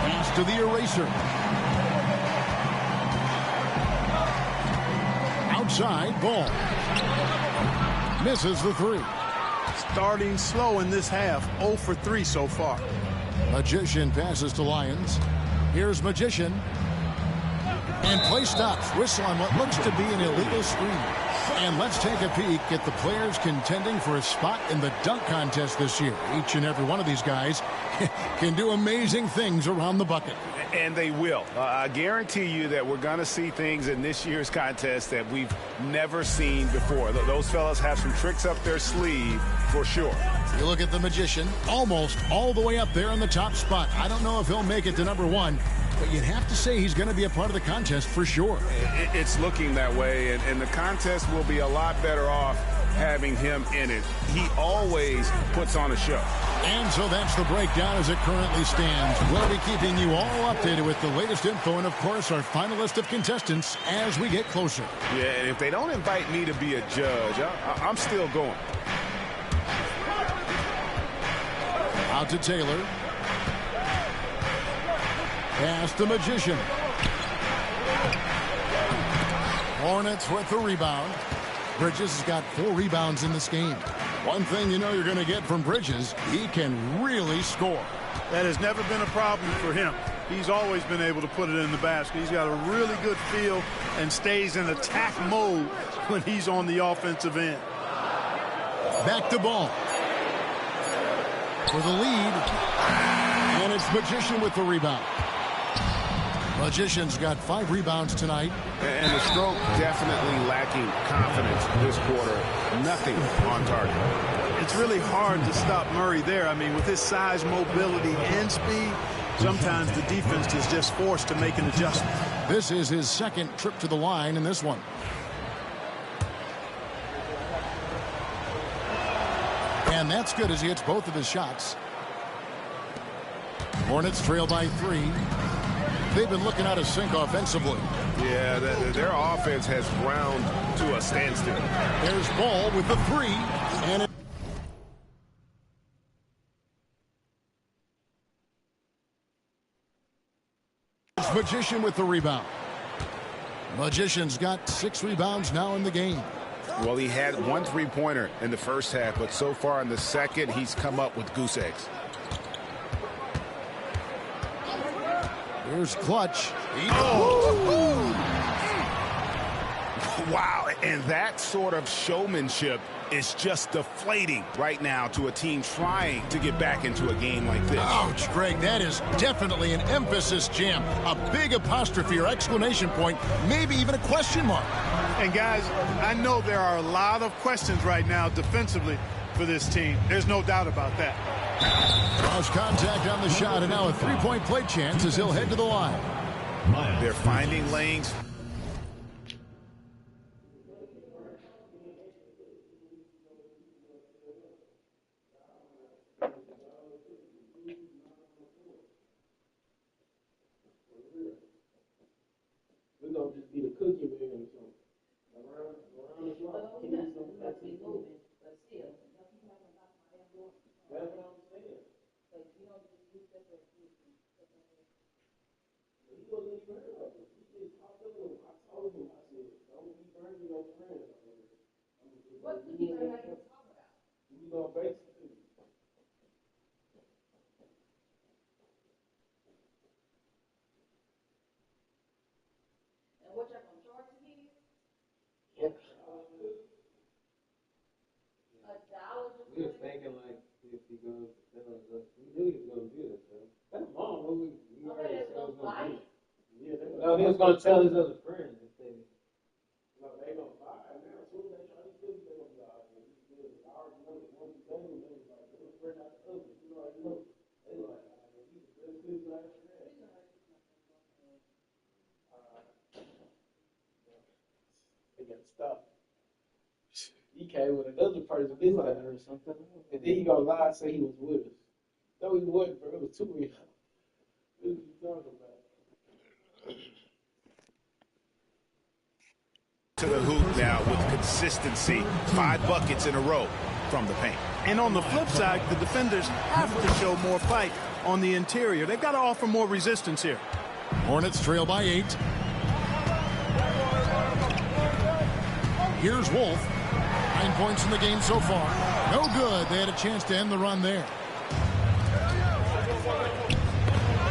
Pass to the eraser. Outside, Ball. Misses the 3. Starting slow in this half, 0 for 3 so far. Magician passes to Lyons. Here's Magician. And play stops. Whistle on what looks to be an illegal screen. And let's take a peek at the players contending for a spot in the dunk contest this year. Each and every one of these guys can do amazing things around the bucket. And they will. I guarantee you that we're going to see things in this year's contest that we've never seen before. Those fellas have some tricks up their sleeve for sure. You look at the Magician, almost all the way up there in the top spot. I don't know if he'll make it to number 1. But you'd have to say he's going to be a part of the contest for sure. It's looking that way, and the contest will be a lot better off having him in it. He always puts on a show. And so that's the breakdown as it currently stands. We'll be keeping you all updated with the latest info and, of course, our final list of contestants as we get closer. Yeah, and if they don't invite me to be a judge, I'm still going. Out to Taylor. Pass the Magician. Hornets with the rebound. Bridges has got 4 rebounds in this game. One thing you know you're going to get from Bridges, he can really score. That has never been a problem for him. He's always been able to put it in the basket. He's got a really good feel and stays in attack mode when he's on the offensive end. Back to Ball. For the lead. And it's Magician with the rebound. Magician's got 5 rebounds tonight. And the stroke definitely lacking confidence this quarter. Nothing on target. It's really hard to stop Murray there. I mean, with his size, mobility, and speed, sometimes the defense is just forced to make an adjustment. This is his 2nd trip to the line in this one. And that's good as he hits both of his shots. Hornets trail by 3. They've been looking out of sync offensively. Yeah, their offense has ground to a standstill. There's Ball with the 3. And it's Magician with the rebound. Magician's got 6 rebounds now in the game. Well, he had 1 3-pointer in the first half, but so far in the second, he's come up with goose eggs. Here's Clutch. Wow, and that sort of showmanship is just deflating right now to a team trying to get back into a game like this. Ouch, Greg, that is definitely an emphasis jam. A big apostrophe or exclamation point, maybe even a question mark. And guys, I know there are a lot of questions right now defensively for this team. There's no doubt about that. Cross contact on the shot, and now a 3-point play chance as he'll head to the line. They're finding lanes. We're going to just be the cookie man or something. Around the block. That's me moving, but still. That's what I'm saying. Like, you don't just use that for a cookie. He wasn't even hurt of it. He just talked to him. I told him, I said, don't be burning your friends. What did he learn how to talk about? You know, basically. And what y'all gonna charge me? $1. No, he was going to tell his other friends if they. No, they going to buy it. Now, as soon as they try to kill you, they going to be like, yeah, he's good. I already know that once you tell him, they was like, they're afraid not to open. You already know. They like, he's the best dude I ever had. They got to stop. He came with another person this time or something. And then he going to lie and say he was with us. No, he wasn't, bro. It was two of y'all. What are you talking about? To the hoop now with consistency. 5 buckets in a row from the paint. And on the flip side, the defenders have to show more fight on the interior. They've got to offer more resistance here. Hornets trail by 8. Here's Wolf. 9 points in the game so far. No good. They had a chance to end the run there.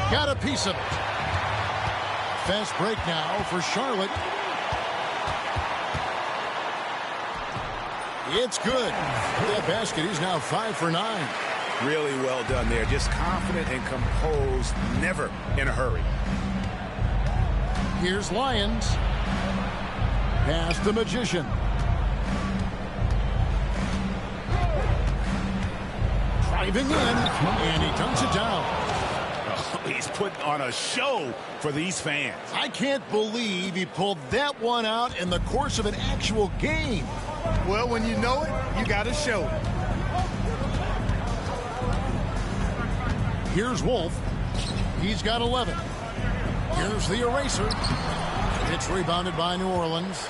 Got a piece of it. Fast break now for Charlotte. It's good. That basket, he's now 5 for 9. Really well done there. Just confident and composed, never in a hurry. Here's Lyons. Past the Magician. Driving in, and he dunks it down. Oh, he's putting on a show for these fans. I can't believe he pulled that one out in the course of an actual game. Well, when you know it, you got to show it. Here's Wolf. He's got 11. Here's the eraser. It's rebounded by New Orleans.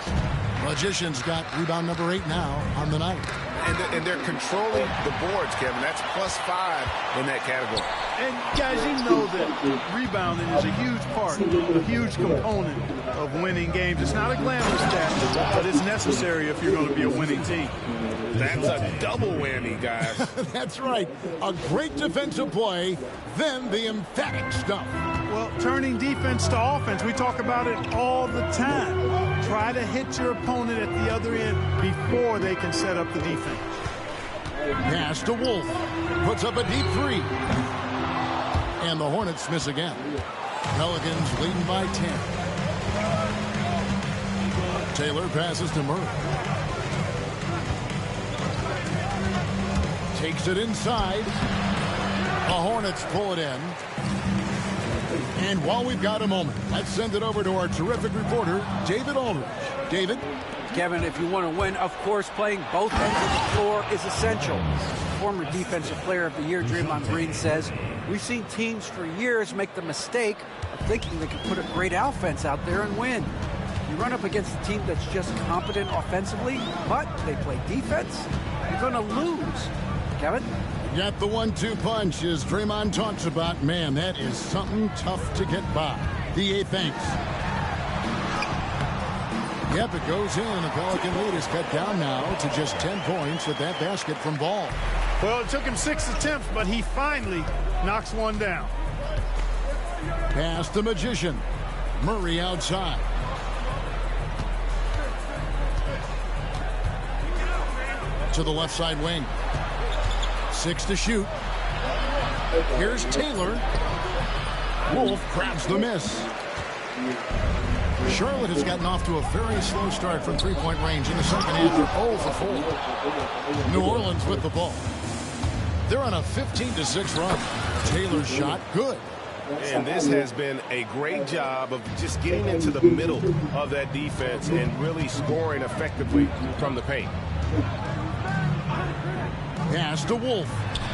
Magician's got rebound number 8 now on the night. And they're controlling the boards, Kevin. That's +5 in that category. And guys, you know that rebounding is a huge part, a huge component of winning games. It's not a glamorous stat, but it's necessary if you're going to be a winning team. That's a double whammy, guys. That's right. A great defensive play, then the emphatic stuff. Well, turning defense to offense, we talk about it all the time. Try to hit your opponent at the other end before they can set up the defense. Pass to Wolf. Puts up a deep 3. And the Hornets miss again. Pelicans leading by 10. Taylor passes to Murray. Takes it inside. The Hornets pull it in. And while we've got a moment, let's send it over to our terrific reporter, David Aldridge. David? Kevin, if you want to win, of course, playing both ends of the floor is essential. Former Defensive Player of the Year, Draymond Green, says, we've seen teams for years make the mistake of thinking they can put a great offense out there and win. You run up against a team that's just competent offensively, but they play defense, you're going to lose. Kevin? Got the 1-2 punch, as Draymond talks about. Man, that is something tough to get by. The 8 thanks. Yep, it goes in. The Pelican lead is cut down now to just 10 points with that basket from Ball. Well, it took him 6 attempts, but he finally knocks one down. Pass the Magician. Murray outside. To the left side wing. 6 to shoot. Here's Taylor. Wolf grabs the miss. Charlotte has gotten off to a very slow start from three-point range in the second half. They're 0 for 4. New Orleans with the ball. They're on a 15-6 run. Taylor's shot, good. And this has been a great job of just getting into the middle of that defense and really scoring effectively from the paint. Pass to Wolf.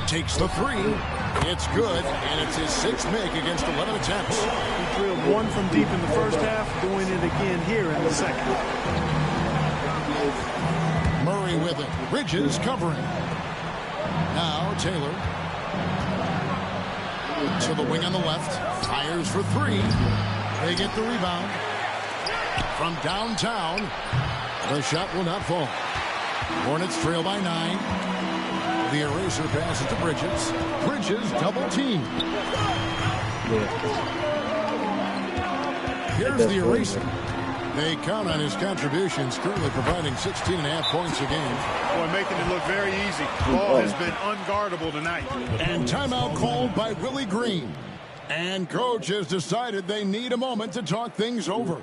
Takes the 3. It's good, and it's his 6th make against 11 attempts. He drilled 1 from deep in the first half, doing it again here in the second. Murray with it. Bridges covering. Now Taylor. To the wing on the left. Fires for 3. They get the rebound. From downtown. The shot will not fall. Hornets trail by 9. The eraser passes to Bridges. Bridges double team. Here's the eraser. They count on his contributions, currently providing 16.5 points a game. Boy, making it look very easy. Ball has been unguardable tonight. And timeout called by Willie Green. And coach has decided they need a moment to talk things over.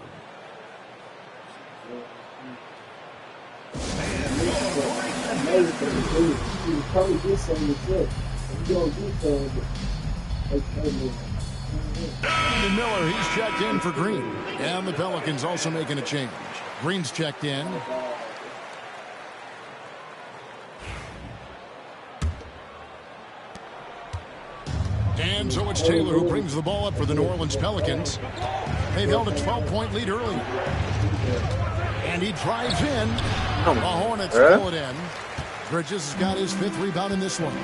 And Miller, he's checked in for Green. And the Pelicans also making a change. Green's checked in. And so it's Taylor who brings the ball up for the New Orleans Pelicans. They've held a 12-point lead early. And he drives in. The Hornets pull it in. Bridges has got his 5th rebound in this one.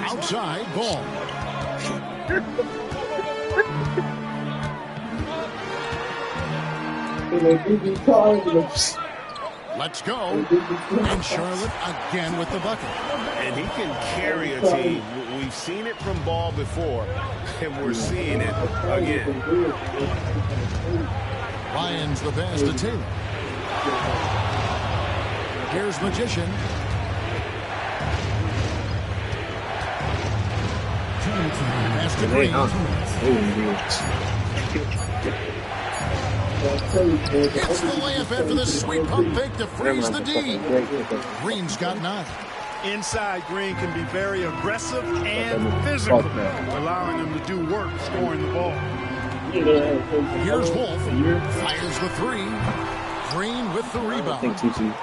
Outside, ball. Let's go. And Charlotte again with the bucket. And he can carry a team. We've seen it from Ball before, and we're seeing it again. Lions the pass to Taylor. Here's Magician. Pass to Green. It's the layup after the sweet pump fake to freeze the D. Green's got 9. Inside, Green can be very aggressive and physical, allowing him to do work scoring the ball. Here's Wolf. Fires the 3. Green with the rebound.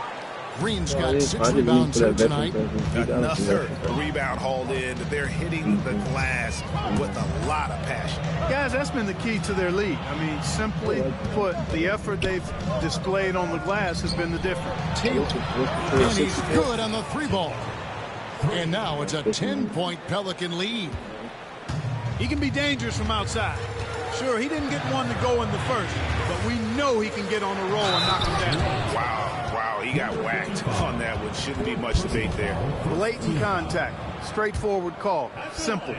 Green's got 6 rebounds here tonight. Another rebound hauled in. They're hitting the glass with a lot of passion. Guys, that's been the key to their lead. I mean, simply put, the effort they've displayed on the glass has been the difference. Taylor. And he's good on the 3-ball. And now it's a 10-point Pelican lead. He can be dangerous from outside. Sure, he didn't get one to go in the first, but we know he can get on a roll and knock him down. Wow, he got whacked on that one. Shouldn't be much debate there. Blatant contact. Straightforward call. Simple.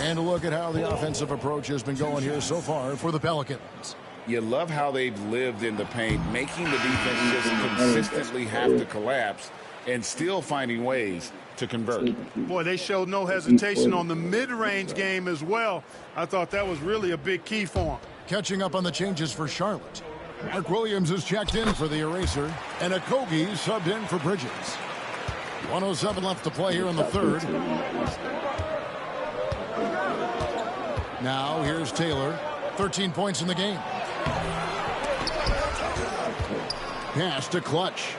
And a look at how the offensive approach has been going here so far for the Pelicans. You love how they've lived in the paint, making the defense just consistently have to collapse and still finding ways to convert. Boy, they showed no hesitation on the mid-range game as well. I thought that was really a big key for them. Catching up on the changes for Charlotte. Mark Williams is checked in for the eraser, and Okogie subbed in for Bridges. 1:07 left to play here in the third. Now here's Taylor. 13 points in the game. Pass to Clutch.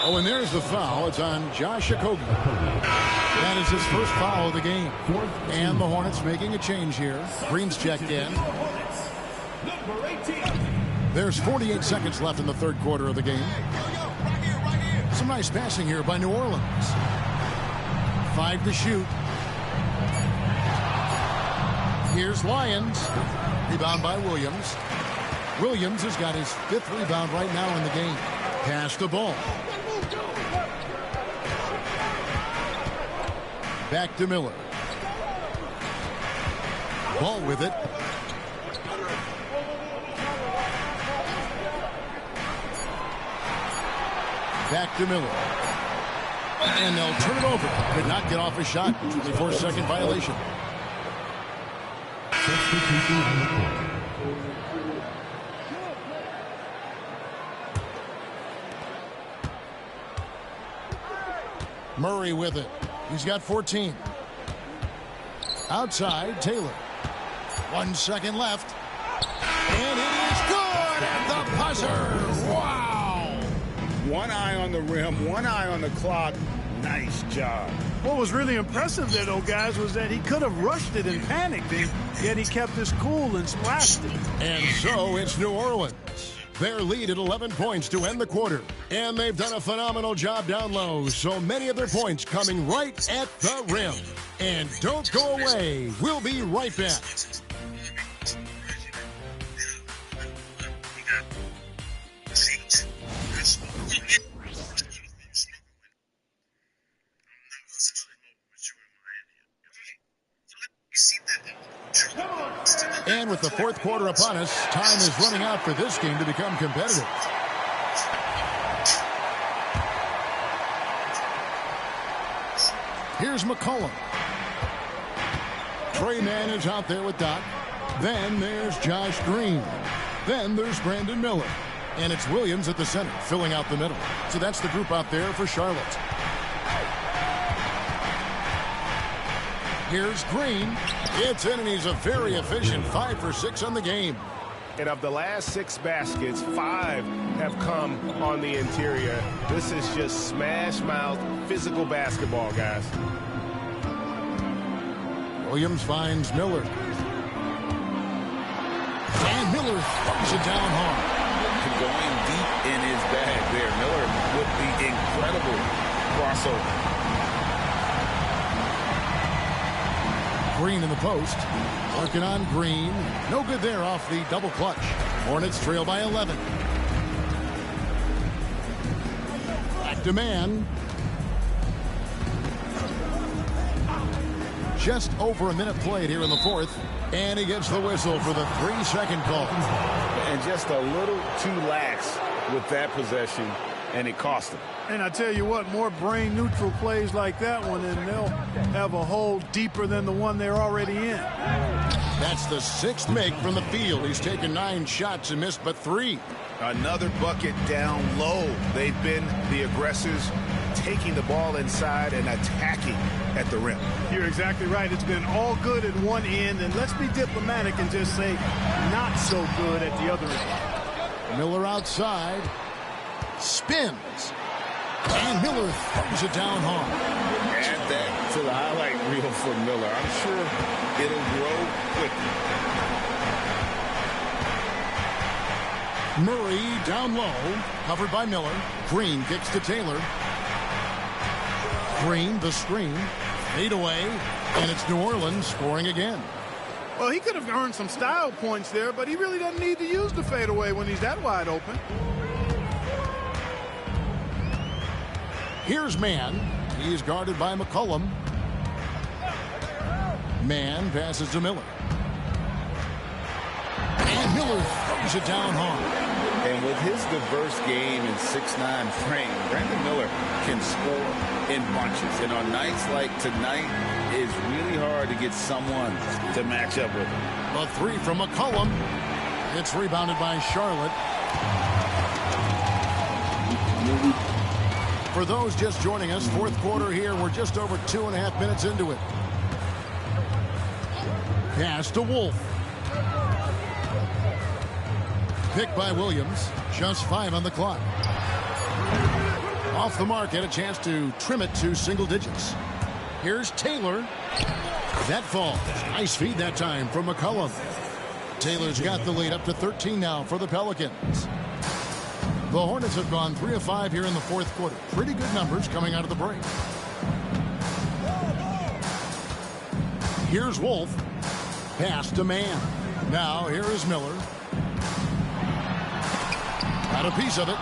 Oh, and there's the foul. It's on Josh Okogie. That is his first foul of the game. And the Hornets making a change here. Green's checked in. There's 48 seconds left in the third quarter of the game. Some nice passing here by New Orleans. 5 to shoot. Here's Lions. Rebound by Williams. Williams has got his 5th rebound right now in the game. Pass the ball. Back to Miller. Ball with it. Back to Miller. And they'll turn it over. Could not get off a shot. 24-second violation. Murray with it. He's got 14. Outside, Taylor. 1 second left. And it is good at the buzzer. Wow. One eye on the rim, one eye on the clock. Nice job. What was really impressive there, though, guys, was that he could have rushed it and panicked it, yet he kept his cool and splashed it. And so it's New Orleans. Their lead at 11 points to end the quarter. And they've done a phenomenal job down low. So many of their points coming right at the rim. And don't go away. We'll be right back. And with the fourth quarter upon us, time is running out for this game to become competitive. Here's McCollum. Trey Mann is out there with Doc. Then there's Josh Green. Then there's Brandon Miller. And it's Williams at the center, filling out the middle. So that's the group out there for Charlotte. Here's Green. It's in, and he's a very efficient 5 for 6 on the game. And of the last 6 baskets, 5 have come on the interior. This is just smash-mouth, physical basketball, guys. Williams finds Miller. And Miller throws it down hard. Going deep in his bag there. Miller with the incredible crossover. Green in the post. Working on Green. No good there off the double clutch. Hornets trail by 11. Back to Mann. Just over a minute played here in the fourth. And he gets the whistle for the 3-second call. And just a little too lax with that possession, and it cost him. And I tell you what, more brain-neutral plays like that one, and they'll have a hole deeper than the one they're already in. That's the 6th make from the field. He's taken 9 shots and missed but 3. Another bucket down low. They've been the aggressors, taking the ball inside and attacking at the rim. You're exactly right. It's been all good at one end, and let's be diplomatic and just say not so good at the other end. Miller outside. Spins. And Miller throws it down hard. Add that to the highlight reel for Miller. I'm sure it'll grow quickly. Murray down low. Covered by Miller. Green kicks to Taylor. Green, the screen. Fade away. And it's New Orleans scoring again. Well, he could have earned some style points there, but he really doesn't need to use the fadeaway when he's that wide open. Here's Mann. He's guarded by McCollum. Mann passes to Miller. And Miller throws it down hard. And with his diverse game and 6'9" frame, Brandon Miller can score in bunches. And on nights like tonight, it's really hard to get someone to match up with him. A 3 from McCollum. It's rebounded by Charlotte. For those just joining us, fourth quarter here. We're just over 2.5 minutes into it. Pass to Wolf. Pick by Williams. Just 5 on the clock. Off the mark, had a chance to trim it to single digits. Here's Taylor. That falls. Nice feed that time from McCollum. Taylor's got the lead up to 13 now for the Pelicans. The Hornets have gone 3 of 5 here in the fourth quarter. Pretty good numbers coming out of the break. Here's Wolf. Pass to Mann. Now here is Miller. Got a piece of it.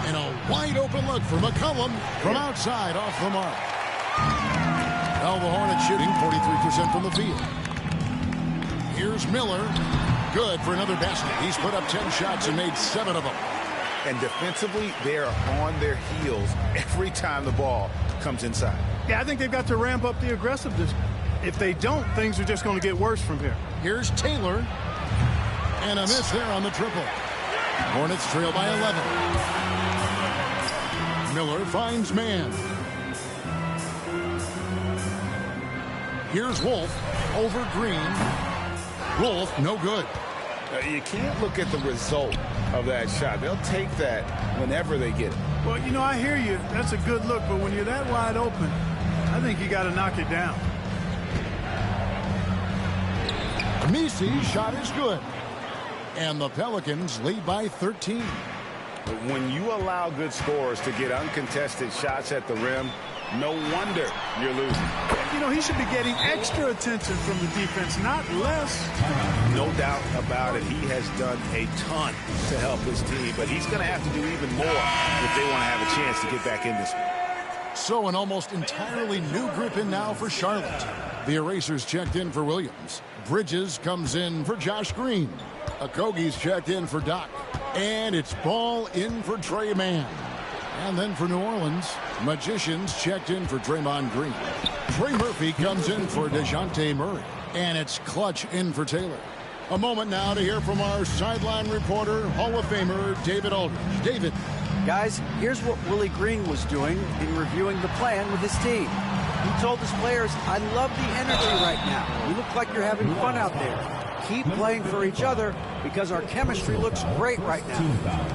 And a wide open look for McCollum from outside off the mark. Well, the Hornets shooting 43% from the field. Here's Miller. Good for another basket. He's put up 10 shots and made 7 of them. And defensively, they're on their heels every time the ball comes inside. Yeah, I think they've got to ramp up the aggressiveness. If they don't, things are just going to get worse from here. Here's Taylor. And a miss there on the triple. Hornets trail by 11. Miller finds Mann. Here's Wolf over Green. Wolf, no good. You can't look at the result of that shot. They'll take that whenever they get it. Well, you know, I hear you. That's a good look, but when you're that wide open, I think you got to knock it down. Misi's shot is good. And the Pelicans lead by 13. When you allow good scorers to get uncontested shots at the rim, no wonder you're losing. You know, he should be getting extra attention from the defense, not less. No doubt about it. He has done a ton to help his team, but he's going to have to do even more if they want to have a chance to get back in this one. So an almost entirely new group in now for Charlotte. The Erasers checked in for Williams. Bridges comes in for Josh Green. Okogie's checked in for Doc. And it's Ball in for Trey Mann. And then for New Orleans, Magicians checked in for Draymond Green. Trey Murphy comes in for DeJounte Murray. And it's Clutch in for Taylor. A moment now to hear from our sideline reporter, Hall of Famer David Aldridge. David. Guys, here's what Willie Green was doing in reviewing the plan with his team. He told his players, I love the energy right now. You look like you're having fun out there. Keep playing for each other because our chemistry looks great right now.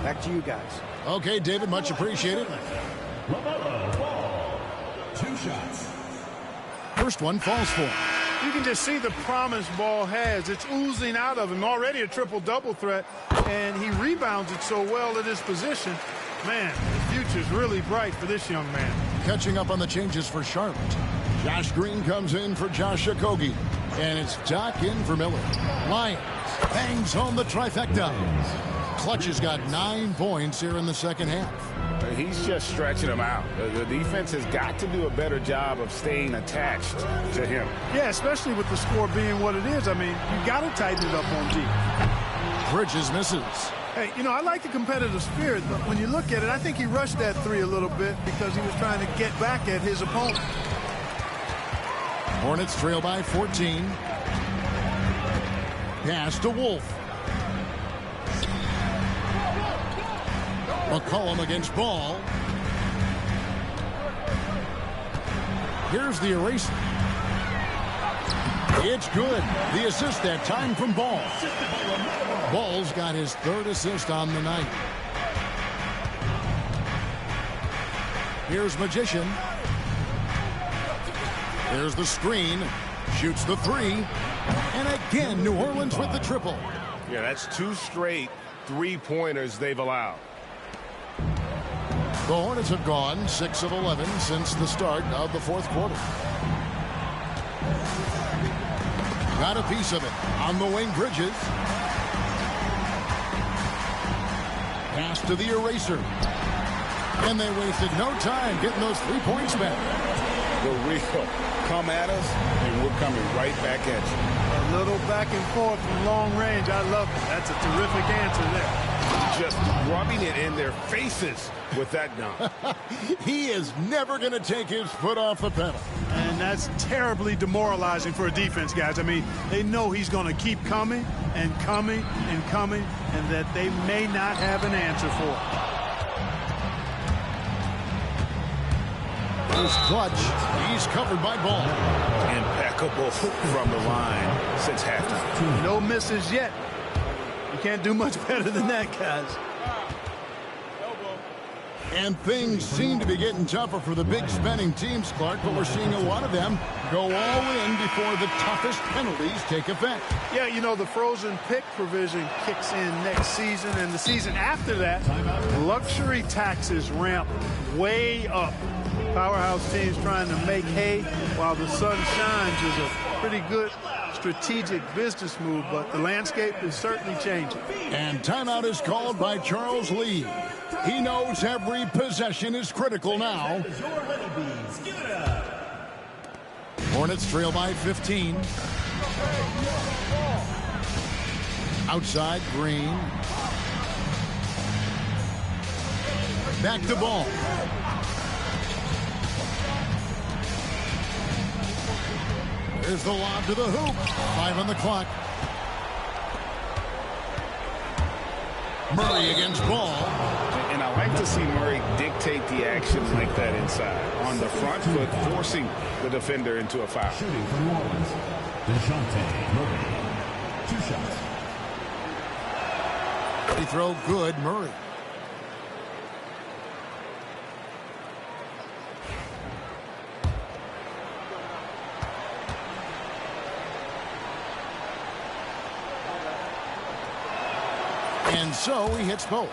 Back to you guys. Okay, David, much appreciated. 2 shots. First one falls for him. You can just see the promise Ball has. It's oozing out of him. Already a triple-double threat, and he rebounds it so well at his position. Man, the future's really bright for this young man. Catching up on the changes for Charlotte. Josh Green comes in for Josh Okogie. And it's Doc in for Miller. Lyons bangs home the trifecta. Clutch has got 9 points here in the second half. He's just stretching them out. The defense has got to do a better job of staying attached to him. Yeah, especially with the score being what it is. I mean, you got to tighten it up on D. Bridges misses. Hey, you know, I like the competitive spirit, but when you look at it, I think he rushed that 3 a little bit because he was trying to get back at his opponent. Hornets trail by 14. Pass to Wolf. McCollum against Ball. Here's the eraser. It's good. The assist that time from Ball. Ball's got his 3rd assist on the night. Here's Magician. There's the screen. Shoots the 3. And again, New Orleans with the triple. Yeah, that's 2 straight 3-pointers they've allowed. The Hornets have gone 6 of 11 since the start of the 4th quarter. Got a piece of it on the wing. Bridges. Pass to the eraser. And they wasted no time getting those 3 points back. The real come at us, and we're coming right back at you. A little back and forth from long range. I love it. That's a terrific answer there. Just rubbing it in their faces with that dunk. He is never going to take his foot off the pedal. And that's terribly demoralizing for a defense, guys. I mean, they know he's going to keep coming and coming and coming, and that they may not have an answer for it. There's Clutch. He's covered by Ball. Impeccable from the line since halftime. No misses yet. You can't do much better than that, guys. And things seem to be getting tougher for the big spending teams, Clark, but we're seeing a lot of them go all in before the toughest penalties take effect. Yeah, you know, the frozen pick provision kicks in next season, and the season after that, luxury taxes ramp way up. Powerhouse teams trying to make hay while the sun shines is a pretty good strategic business move, but the landscape is certainly changing. And timeout is called by Charles Lee. He knows every possession is critical now. Hornets trail by 15. Outside, Green. Back to Ball. There's the lob to the hoop. 5 on the clock. Murray against Ball. And I like to see Murray dictate the action like that inside. On the front foot, forcing the defender into a foul. Shooting for New Orleans, DeJounte Murray. 2 shots. Free throw good, Murray. And so he hits both.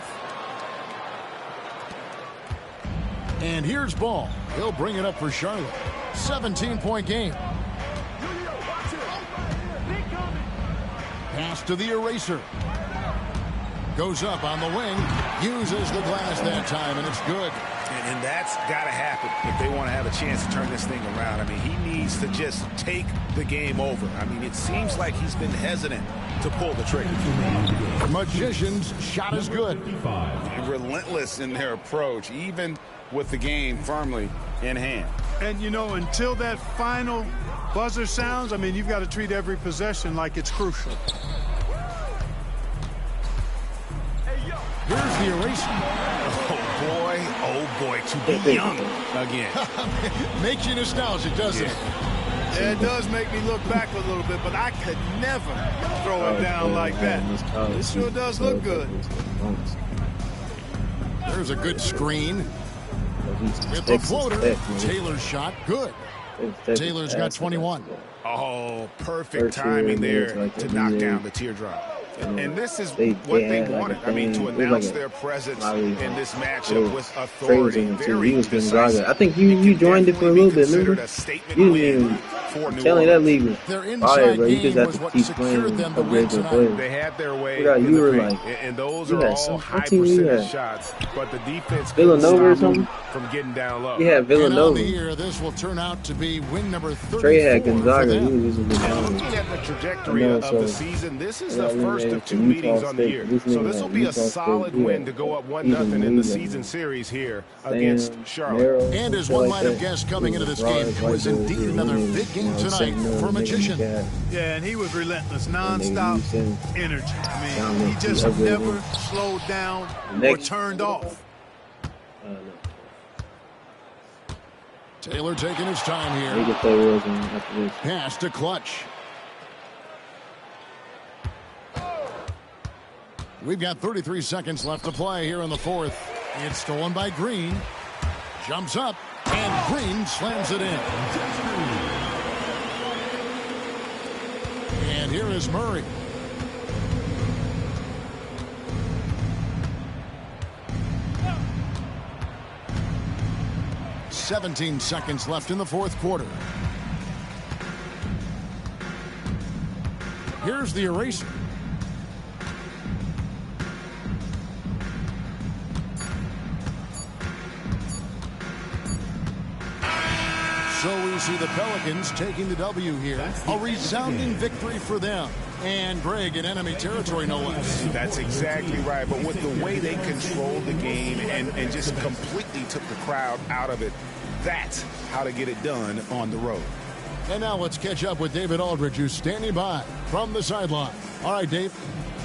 And here's Ball. He'll bring it up for Charlotte. 17-point game. Pass to the eraser. Goes up on the wing. Uses the glass that time, and it's good. And that's got to happen if they want to have a chance to turn this thing around. I mean, he needs to just take the game over. I mean, it seems like he's been hesitant to pull the trigger. Magician's shot is good. And relentless in their approach, even with the game firmly in hand. And, you know, until that final buzzer sounds, I mean, you've got to treat every possession like it's crucial. Here's the eraser. Oh boy, to be young again. Makes you nostalgic, doesn't it? Yeah, it does make me look back a little bit, but I could never throw it down like that. It sure does look good. There's a good screen. With the floater, Taylor's shot, good. Taylor's got 21. Oh, perfect timing there to knock down the teardrop. And this is what they wanted. I mean, to announce their presence in this matchup with authority. Very decisive. I think you joined it for a little bit, remember? You didn't even telling that league was fire, bro. You just have to keep playing and upgrade your players. They had their way. You were like, and those are all high percentage shots. But the defense Villanova or something from getting down low. Yeah, Villanova. The year, this will turn out to be win number 34. Trey had Gonzaga. He was using Looking at the trajectory of the season, this is the first of 2 meetings on the year. So this will be a solid win to go up 1-0 in the season series here against Charlotte. And as one might have guessed coming into this game, it was indeed another big game tonight for Magician. Yeah, and he was relentless, non-stop energy. I mean, he just never slowed down or turned off. Taylor taking his time here. Pass to Clutch. We've got 33 seconds left to play here in the fourth. It's stolen by Green. Jumps up, and Green slams it in. And here is Murray. "17 seconds left in the fourth quarter. Here's the eraser. So we see the Pelicans taking the W here. A resounding victory for them. And Greg in enemy territory, no less. That's exactly right. But with the way they controlled the game and just completely took the crowd out of it, that's how to get it done on the road. And now let's catch up with David Aldridge, who's standing by from the sideline. All right, Dave.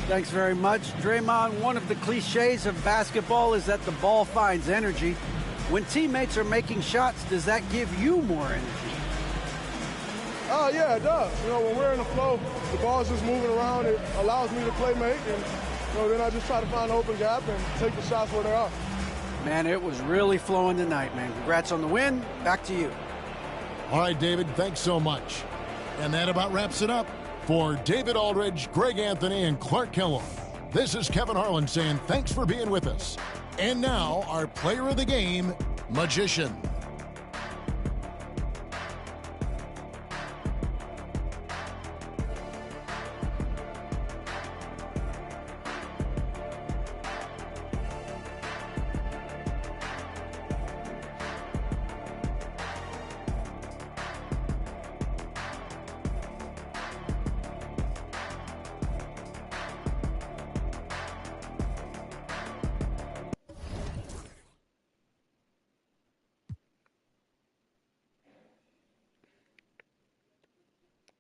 Thanks very much. Draymond, one of the cliches of basketball is that the ball finds energy. When teammates are making shots, does that give you more energy? Yeah, it does. You know, when we're in the flow, the ball's just moving around. It allows me to play make, and then I just try to find an open gap and take the shots where they are. Man, it was really flowing tonight, man. Congrats on the win. Back to you. All right, David, thanks so much. And that about wraps it up. For David Aldridge, Greg Anthony, and Clark Kellogg, this is Kevin Harlan saying thanks for being with us. And now, our player of the game, Magician.